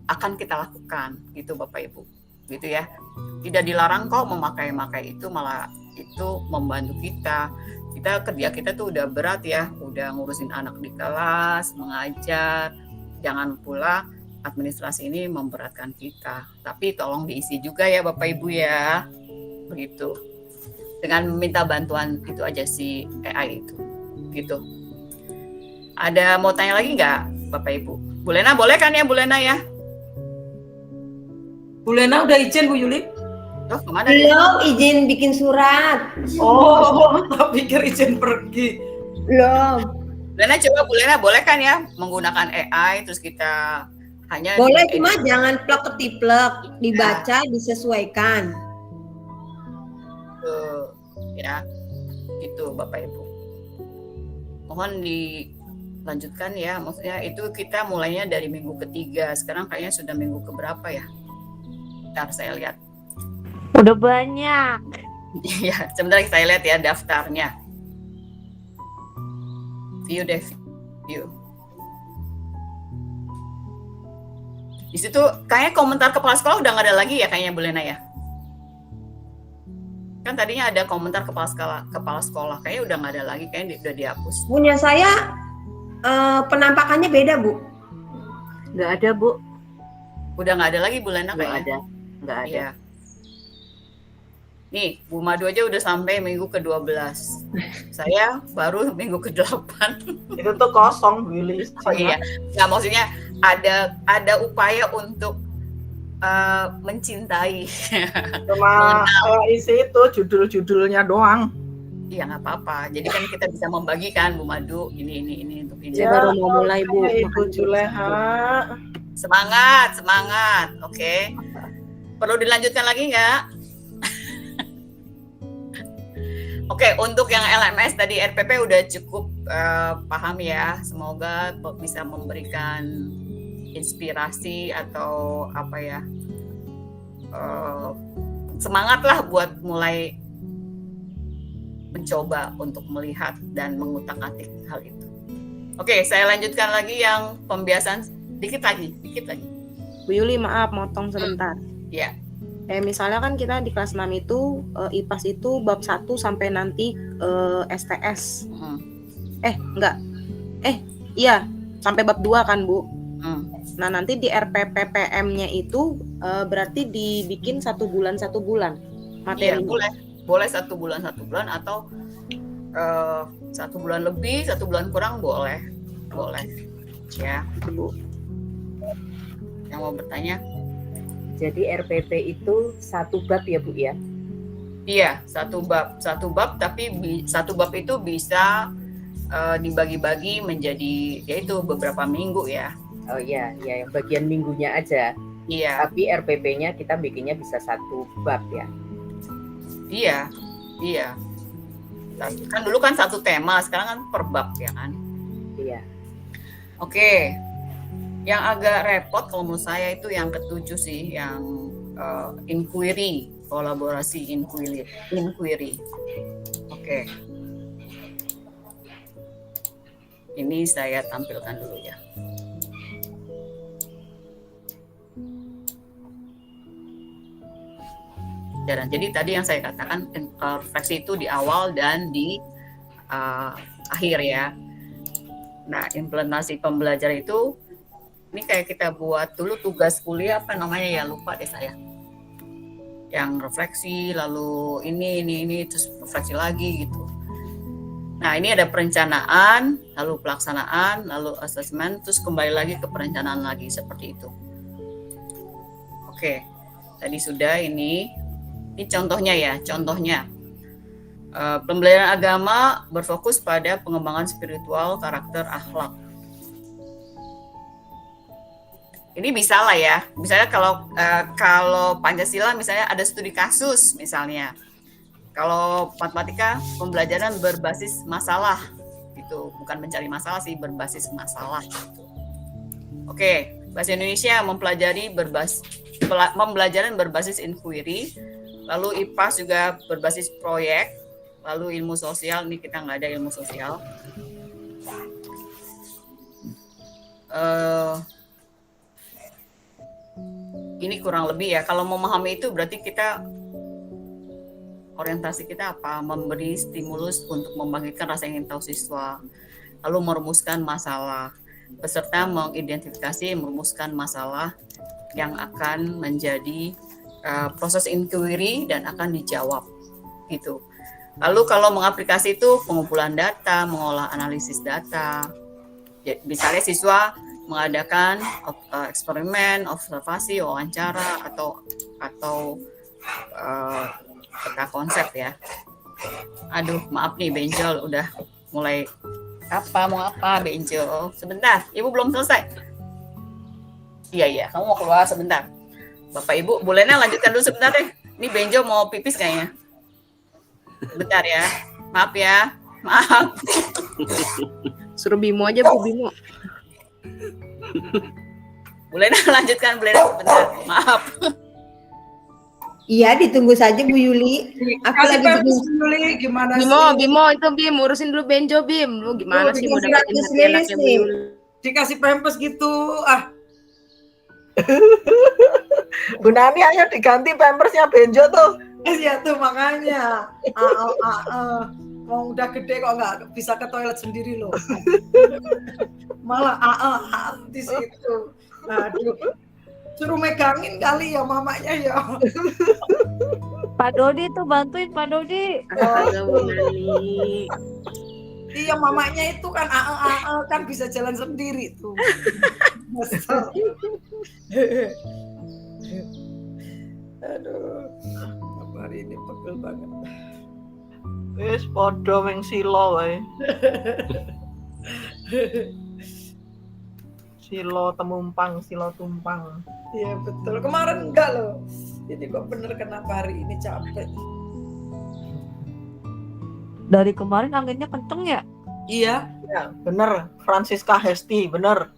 akan kita lakukan gitu Bapak Ibu. Gitu ya. Tidak dilarang kok memakai itu, malah itu membantu kita. Kerja kita tuh udah berat ya, udah ngurusin anak di kelas, mengajar. Jangan pula administrasi ini memberatkan kita. Tapi tolong diisi juga ya Bapak Ibu ya. Begitu. Dengan meminta bantuan itu aja si AI itu. Gitu. Ada mau tanya lagi nggak Bapak Ibu? Bu Lena boleh kan ya Bu Lena ya? Bu Lena udah izin Bu Yuli? Oh, kemana dia? Belum izin bikin surat. Oh, tak pikir izin pergi. Belum. Lena coba Bu Lena boleh kan ya menggunakan AI terus kita hanya Boleh, di- cuma jangan plek ketiplek, dibaca, disesuaikan. ya itu Bapak Ibu. Mohon dilanjutkan ya, maksudnya itu kita mulainya dari minggu ketiga, sekarang kayaknya sudah minggu keberapa ya? Bentar saya lihat. Udah banyak. Ya, sebentar saya lihat ya daftarnya. View deh, view. Di situ kayaknya komentar kepala sekolah udah nggak ada lagi ya kayaknya Bu Lena ya. Kan tadinya ada komentar kepala sekolah, kayaknya udah nggak ada lagi, kayaknya udah dihapus. Punya saya penampakannya beda, Bu. Nggak ada, Bu. Udah nggak ada lagi Bu Lena Nggak kayaknya. ada. Nggak ada. Iya. Nih, Bu Madu aja udah sampai minggu ke-12. Saya baru minggu ke-8. Itu tuh kosong, Willy. Oh iya. Nggak, maksudnya ada upaya untuk mencintai. Cuma isi itu judul-judulnya doang. Iya, nggak apa-apa. Jadi kan kita bisa membagikan Bu Madu ini untuk ini. Saya baru mau mulai, Bu. Ibu Juleha. Semangat. Oke. Perlu dilanjutkan lagi nggak? Oke, untuk yang LMS tadi RPP udah cukup paham ya. Semoga bisa memberikan inspirasi atau apa ya, semangat lah buat mulai mencoba untuk melihat dan mengutak-atik hal itu. Oke, saya lanjutkan lagi yang pembiasaan dikit lagi. Bu Yuli, maaf motong sebentar. Ya. Misalnya kan kita di kelas 6 itu IPAS itu bab 1 sampai nanti STS. Enggak. Iya, sampai bab 2 kan, Bu? Nah, nanti di RPPPM-nya itu berarti dibikin 1 bulan Iya, materi. boleh 1 bulan atau 1 bulan lebih, 1 bulan kurang boleh ya. Bu. Yang mau bertanya? Jadi RPP itu 1 bab ya, Bu ya? Iya, 1 bab, tapi 1 bab itu bisa dibagi-bagi menjadi yaitu beberapa minggu ya. Oh iya, yang bagian minggunya aja. Iya. Tapi RPP-nya kita bikinnya bisa 1 bab ya. Iya. Kan dulu kan 1 tema, sekarang kan per bab ya kan. Iya. Oke. Yang agak repot kalau menurut saya itu yang ke-7 sih, yang inquiry, kolaborasi inquiry. Oke. Ini saya tampilkan dulu ya. Jadi tadi yang saya katakan refleksi itu di awal dan di akhir ya. Nah, implementasi pembelajaran itu ini kayak kita buat dulu tugas kuliah apa namanya ya, lupa deh saya. Yang refleksi lalu ini terus refleksi lagi gitu. Nah, ini ada perencanaan, lalu pelaksanaan, lalu asesmen, terus kembali lagi ke perencanaan lagi seperti itu. Oke. Tadi sudah ini contohnya ya, pembelajaran agama berfokus pada pengembangan spiritual, karakter, akhlak. Ini bisa lah ya, misalnya kalau Pancasila misalnya ada studi kasus misalnya, kalau matematika pembelajaran berbasis masalah, gitu, bukan mencari masalah sih, berbasis masalah. Gitu. Oke, bahasa Indonesia pembelajaran berbasis inquiry, lalu IPAS juga berbasis proyek, lalu ilmu sosial, ini kita nggak ada ilmu sosial. Ini kurang lebih ya, kalau memahami itu berarti kita, orientasi kita apa? Memberi stimulus untuk membangkitkan rasa ingin tahu siswa, lalu merumuskan masalah, peserta mengidentifikasi, merumuskan masalah yang akan menjadi proses inquiry dan akan dijawab gitu. Lalu kalau mengaplikasi itu pengumpulan data, mengolah analisis data. Misalnya siswa mengadakan eksperimen, observasi, wawancara atau peta konsep ya. Aduh, maaf nih benjol, udah mulai mau apa benjol? Sebentar, Ibu belum selesai. Iya, kamu mau keluar sebentar. Bapak Ibu, Bu Lena lanjutkan dulu sebentar deh. Ini benjol mau pipis kayaknya. Bentar ya, maaf ya, maaf. Suruh Bimo aja, Bu Bimo. Bu Lena lanjutkan, Bu Lena sebentar, maaf. Iya, ditunggu saja Bu Yuli. Aku Kasih lagi Pampers bingung. Yuli, gimana Bimo itu Bim, urusin dulu Benjo Bim. Lu gimana sih mau dikasih dapetin ratus hati anaknya Bu nih. Yuli? dikasih pampers gitu? Ah, Bu Nani ayo diganti pampersnya Benjo tuh. ya tuh makanya. Mau udah gede kok nggak bisa ke toilet sendiri loh. Malah di situ. Aduh. Suruh megangin kali ya mamanya ya. Pak Dodi tuh bantuin Pak Dodi. Astaga Bu Nani. Iya mamanya itu kan kan bisa jalan sendiri tuh. Aduh, hari ini pegel banget. Wis podo ming silo wae. Silo temumpang, silo tumpang. Iya betul. Kemarin enggak loh. Jadi kok bener kenapa hari ini capek? Dari kemarin anginnya kenceng ya? Iya. Ya, bener. Francisca Hesti, bener.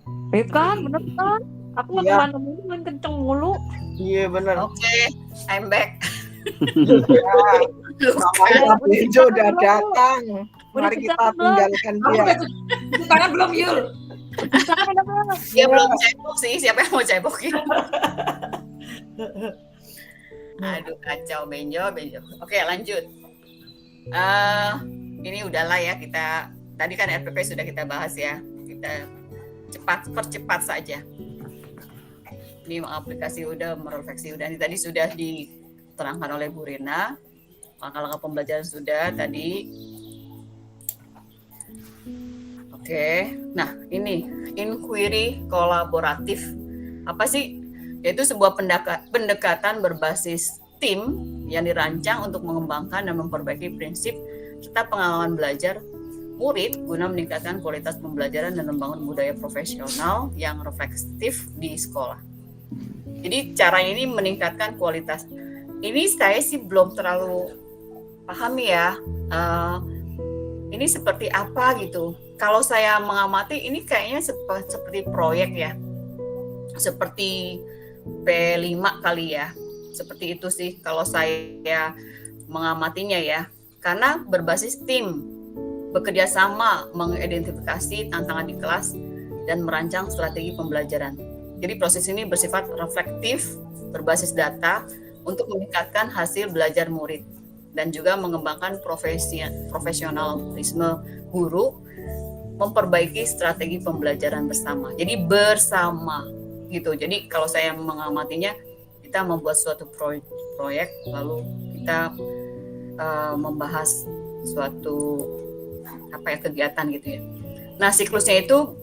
Kan, bener kan? Aku nggak Iya. kemana-mana main kenceng mulu. Iya bener. Oke, I'm back. Mamanya Benjo udah datang. Udah Mari cuci kita tangan belum? tinggalkan dia. Cuci tangan belum Yul? Dia belum cebok sih, siapa yang mau cebokin? Aduh kacau benjo. Oke lanjut. Ini udahlah ya kita tadi kan RPP sudah kita bahas ya. Kita percepat saja. Ini aplikasi udah, merefleksi udah. Ini tadi sudah diterangkan oleh Bu Rina. Langkah-langkah pembelajaran sudah tadi. Oke, nah ini inquiry kolaboratif. Apa sih? Yaitu sebuah pendekatan berbasis tim yang dirancang untuk mengembangkan dan memperbaiki prinsip serta pengalaman belajar murid guna meningkatkan kualitas pembelajaran dan membangun budaya profesional yang reflektif di sekolah. Jadi cara ini meningkatkan kualitas. Ini saya sih belum terlalu paham ya. Ini seperti apa gitu. Kalau saya mengamati ini kayaknya seperti proyek ya. Seperti P5 kali ya. Seperti itu sih kalau saya mengamatinya ya. Karena berbasis tim, bekerja sama mengidentifikasi tantangan di kelas dan merancang strategi pembelajaran. Jadi proses ini bersifat reflektif, berbasis data untuk meningkatkan hasil belajar murid dan juga mengembangkan profesionalisme guru, memperbaiki strategi pembelajaran bersama. Jadi bersama gitu. Jadi kalau saya mengamatinya, kita membuat suatu proyek lalu kita membahas suatu kegiatan gitu ya. Nah siklusnya itu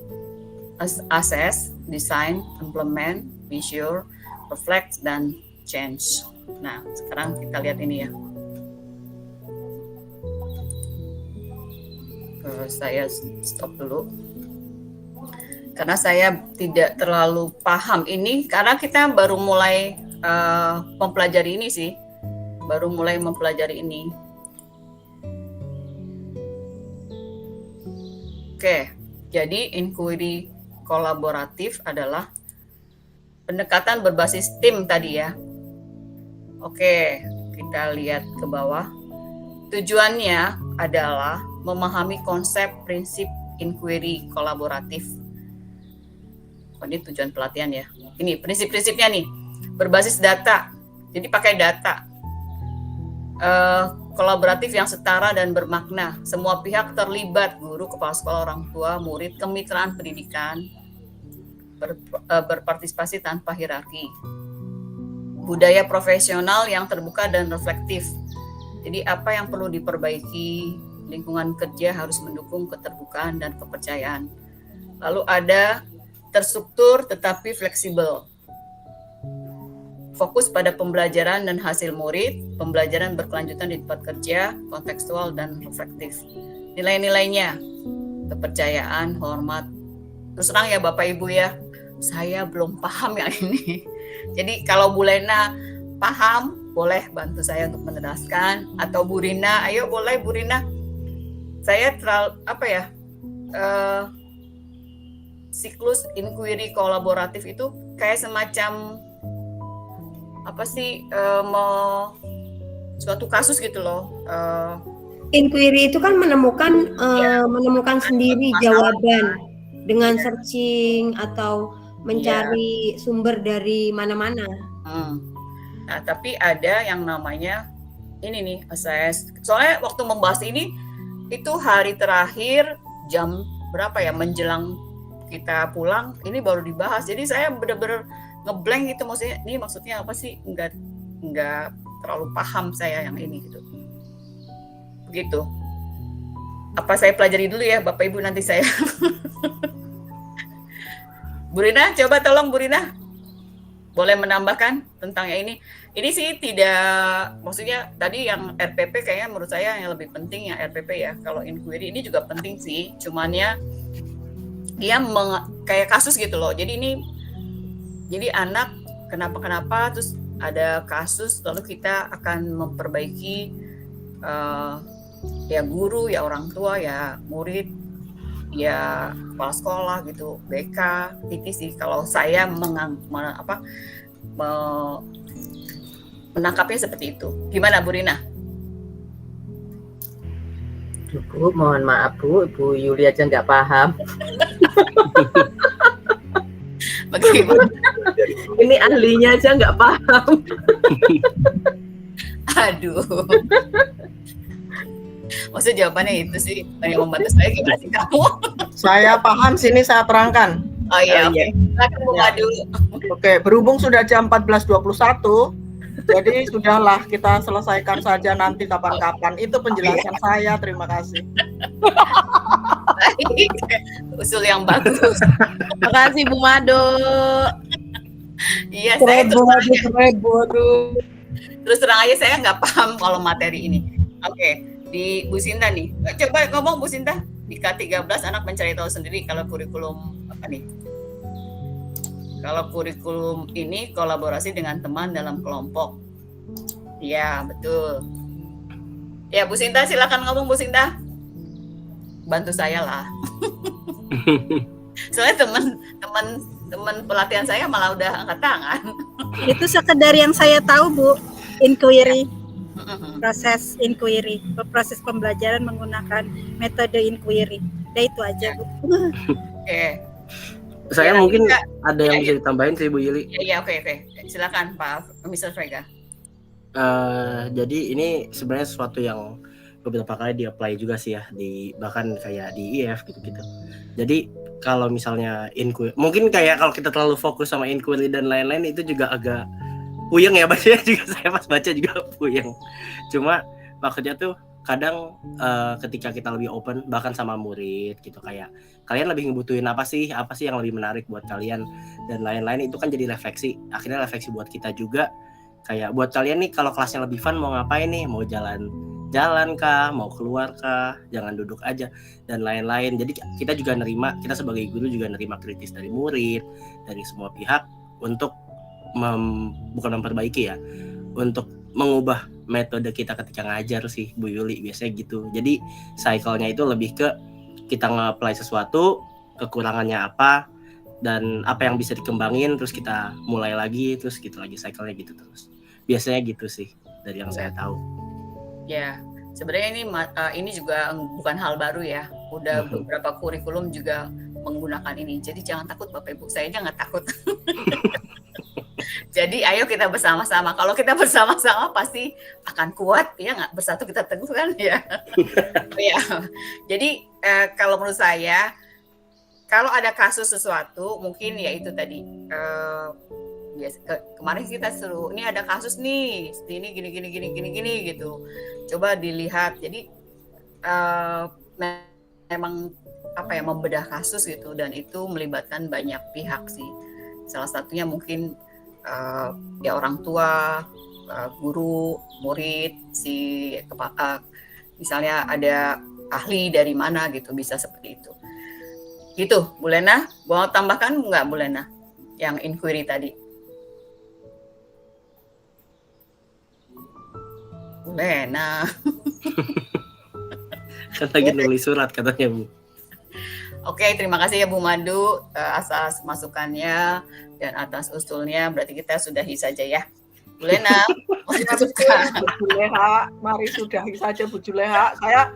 assess, design, implement, measure, reflect, dan change. Nah sekarang kita lihat ini ya. Saya stop dulu karena saya tidak terlalu paham ini karena kita baru mulai mempelajari ini sih, baru mulai mempelajari ini. Oke, jadi inquiry kolaboratif adalah pendekatan berbasis tim tadi ya. Oke, kita lihat ke bawah. Tujuannya adalah memahami konsep prinsip inquiry kolaboratif. Oh, ini tujuan pelatihan ya. Ini prinsip-prinsipnya nih, berbasis data. Jadi pakai data. Kolaboratif yang setara dan bermakna. Semua pihak terlibat, guru, kepala sekolah, orang tua, murid, kemitraan pendidikan, berpartisipasi tanpa hierarki. Budaya profesional yang terbuka dan reflektif. Jadi apa yang perlu diperbaiki, lingkungan kerja harus mendukung keterbukaan dan kepercayaan. Lalu ada terstruktur tetapi fleksibel. fokus pada pembelajaran dan hasil murid, pembelajaran berkelanjutan di tempat kerja, kontekstual dan reflektif. Nilai-nilainya, kepercayaan, hormat. Terus terang ya Bapak Ibu ya, saya belum paham yang ini. Jadi kalau Bu Lena paham, boleh bantu saya untuk meneraskan. Atau Bu Rina, ayo boleh Bu Rina. Saya siklus inquiry kolaboratif itu kayak semacam suatu kasus gitu loh. Inquiry itu kan menemukan sendiri jawaban dengan searching atau mencari sumber dari mana-mana. Nah, tapi ada yang namanya ini nih, assess. Soalnya waktu membahas ini itu hari terakhir jam berapa ya, menjelang kita pulang, ini baru dibahas. Jadi saya benar-benar ngeblank gitu, maksudnya ini maksudnya apa sih? Enggak terlalu paham saya yang ini gitu. Begitu. Apa saya pelajari dulu ya Bapak Ibu, nanti saya. Bu Rina, coba tolong Bu Rina. Boleh menambahkan tentang yang ini. Ini sih tidak, maksudnya tadi yang RPP kayaknya menurut saya yang lebih penting ya RPP ya. Kalau inquiry ini juga penting sih, cuman ya dia kayak kasus gitu loh. Jadi anak kenapa terus ada kasus, lalu kita akan memperbaiki ya guru, ya orang tua, ya murid, ya kepala sekolah gitu, BK, itu sih kalau saya menangkapnya seperti itu. Gimana Bu Rina? Bu, mohon maaf Bu Yuli aja nggak paham. Bagaimana? Ini ahlinya aja nggak paham. Aduh. Maksudnya jawabannya itu sih yang membantu saya, gimana sih kamu? Saya paham, sini saya terangkan. Oh iya, oke. Silakan Bu Madu. Oke, berhubung sudah jam 14.21, jadi sudahlah kita selesaikan saja nanti kapan-kapan. Itu penjelasan saya, terima kasih. Usul yang bagus. Terima kasih Bu Mado. Iya, saya terus terang aja saya nggak paham kalau materi ini. Oke, di Bu Sinta nih. Coba ngomong Bu Sinta. Di K13 anak mencari tahu sendiri kalau kurikulum apa nih? Kalau kurikulum ini kolaborasi dengan teman dalam kelompok. Iya, betul. Ya, Bu Sinta silakan ngomong Bu Sinta. Bantu saya lah. Soalnya teman pelatihan saya malah udah angkat tangan. Itu sekedar yang saya tahu Bu, inquiry. Proses inquiry, proses pembelajaran menggunakan metode inquiry. Udah itu aja Bu. Oke. Saya Ya, mungkin kita- ada yang bisa ditambahin sih Bu Yuli. Iya, oke. Silakan Pak Mr. Frega. Jadi ini sebenarnya sesuatu yang beberapa kali di-apply juga sih ya, bahkan kayak di IF gitu-gitu. Jadi kalau misalnya inquiry, mungkin kayak kalau kita terlalu fokus sama inquiry dan lain-lain itu juga agak puyeng ya bacanya juga, saya pas baca juga puyeng. Cuma maksudnya tuh kadang ketika kita lebih open bahkan sama murid gitu, kayak kalian lebih ngebutuhin apa sih yang lebih menarik buat kalian dan lain-lain, itu kan jadi refleksi, akhirnya refleksi buat kita juga. Kayak buat kalian nih kalau kelasnya lebih fun mau ngapain nih, mau jalan kah, mau keluar kah, jangan duduk aja dan lain-lain. Jadi kita juga kita sebagai guru juga nerima kritis dari murid, dari semua pihak untuk bukan memperbaiki ya, untuk mengubah metode kita ketika ngajar sih Bu Yuli, biasanya gitu. Jadi cycle-nya itu lebih ke kita nge-apply sesuatu, kekurangannya apa dan apa yang bisa dikembangin, terus kita mulai lagi, terus gitu lagi, cycle-nya gitu terus. Biasanya gitu sih dari yang saya tahu. Ya, sebenarnya ini juga bukan hal baru ya. Udah beberapa kurikulum juga menggunakan ini. Jadi jangan takut Bapak Ibu, saya aja nggak takut. Jadi ayo kita bersama-sama. Kalau kita bersama-sama pasti akan kuat ya, nggak? Bersatu kita teguh kan ya. Ya. Jadi kalau menurut saya, kalau ada kasus sesuatu, mungkin ya itu tadi. Kemarin kita suruh, ini ada kasus nih, ini gini gitu. Coba dilihat. Jadi memang membedah kasus gitu, dan itu melibatkan banyak pihak sih. Salah satunya mungkin ya orang tua, guru, murid, misalnya ada ahli dari mana gitu, bisa seperti itu. Gitu, Bu Lena, mau tambahkan nggak Bu Lena yang inquiry tadi? Bu Lena. Kan lagi nulis surat katanya, Bu. Oke, terima kasih ya Bu Madu atas masukannya dan atas usulnya. Berarti kita sudahi saja ya. Bu Lena, Bu Juleha, mari sudahi saja Bu Juleha. Saya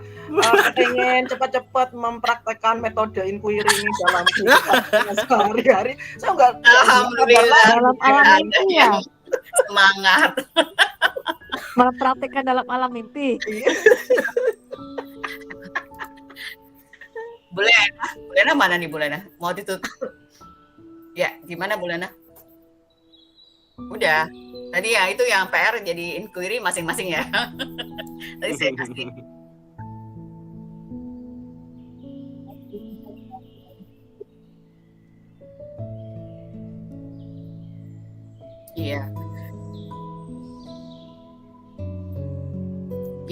ingin cepat-cepat mempraktekkan metode inquiry ini dalam kehidupan sehari-hari. Saya nggak alhamdulillah dalam alam mimpi ya. Semangat. Mempraktikkan dalam alam mimpi. Bu Lena mana nih Bu Lena? Mau ditutup? Ya, gimana Bu Lena? Udah. Tadi ya itu yang PR jadi inquiry masing-masing ya. Tadi saya kasih. Iya.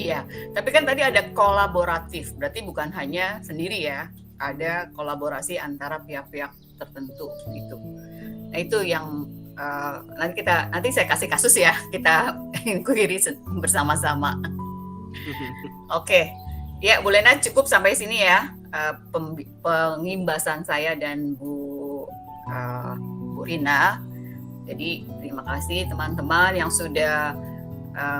Iya, tapi kan tadi ada kolaboratif, berarti bukan hanya sendiri ya, ada kolaborasi antara pihak-pihak tertentu gitu. Nah itu yang nanti saya kasih kasus ya, kita inquiry bersama-sama. Oke, ya Bu Lena cukup sampai sini ya pengimbasan saya dan Bu Rina. Jadi terima kasih teman-teman yang sudah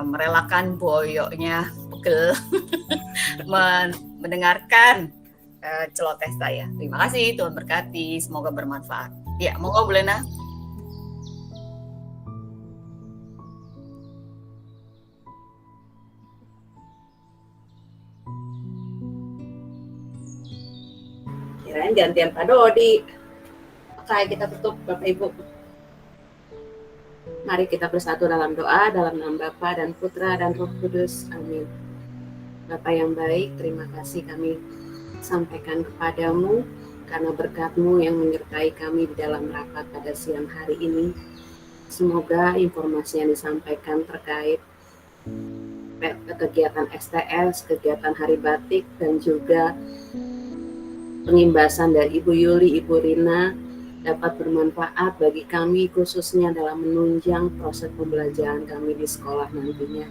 merelakan boyoknya pegel mendengarkan celoteh saya. Terima kasih, Tuhan berkati, semoga bermanfaat. Ya, monggo Bu Lena. Kirain gantian Pak Dodi. Oke, kita tutup Bapak Ibu. Mari kita bersatu dalam doa, dalam nama Bapa dan Putra dan Roh Kudus. Amin. Bapa yang baik, terima kasih kami sampaikan kepadamu karena berkat-Mu yang menyertai kami di dalam rapat pada siang hari ini. Semoga informasi yang disampaikan terkait kegiatan STS, kegiatan Hari Batik, dan juga pengimbasan dari Ibu Yuli, Ibu Rina dapat bermanfaat bagi kami khususnya dalam menunjang proses pembelajaran kami di sekolah nantinya.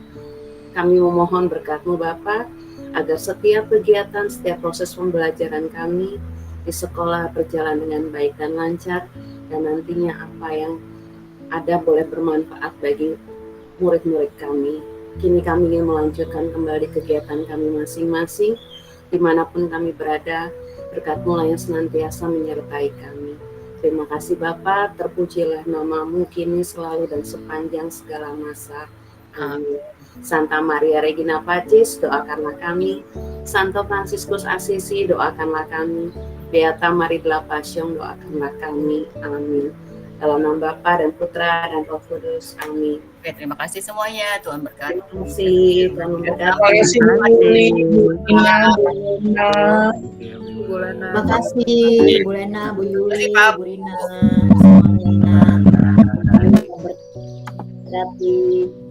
Kami memohon berkat-Mu Bapa agar setiap kegiatan, setiap proses pembelajaran kami di sekolah berjalan dengan baik dan lancar, dan nantinya apa yang ada boleh bermanfaat bagi murid-murid kami. Kini kami ingin melanjutkan kembali kegiatan kami masing-masing dimanapun kami berada. Berkat-Mu lah yang senantiasa menyertai kami. Terima kasih Bapa, terpujilah nama-Mu kini selalu dan sepanjang segala masa. Amin. Santa Maria Regina Pacis, doakanlah kami. Santo Fransiskus Assisi, doakanlah kami. Beata Maria de la Passion, doakanlah kami. Amin. Dalam nama Bapa dan Putra dan Roh Kudus. Amin. Oke, terima kasih semuanya. Tuhan berkati. Terima kasih. Tuhan memberkati. Terima kasih Bu Lena, Bu Yuli, Bu Rina, semuanya. Berkati.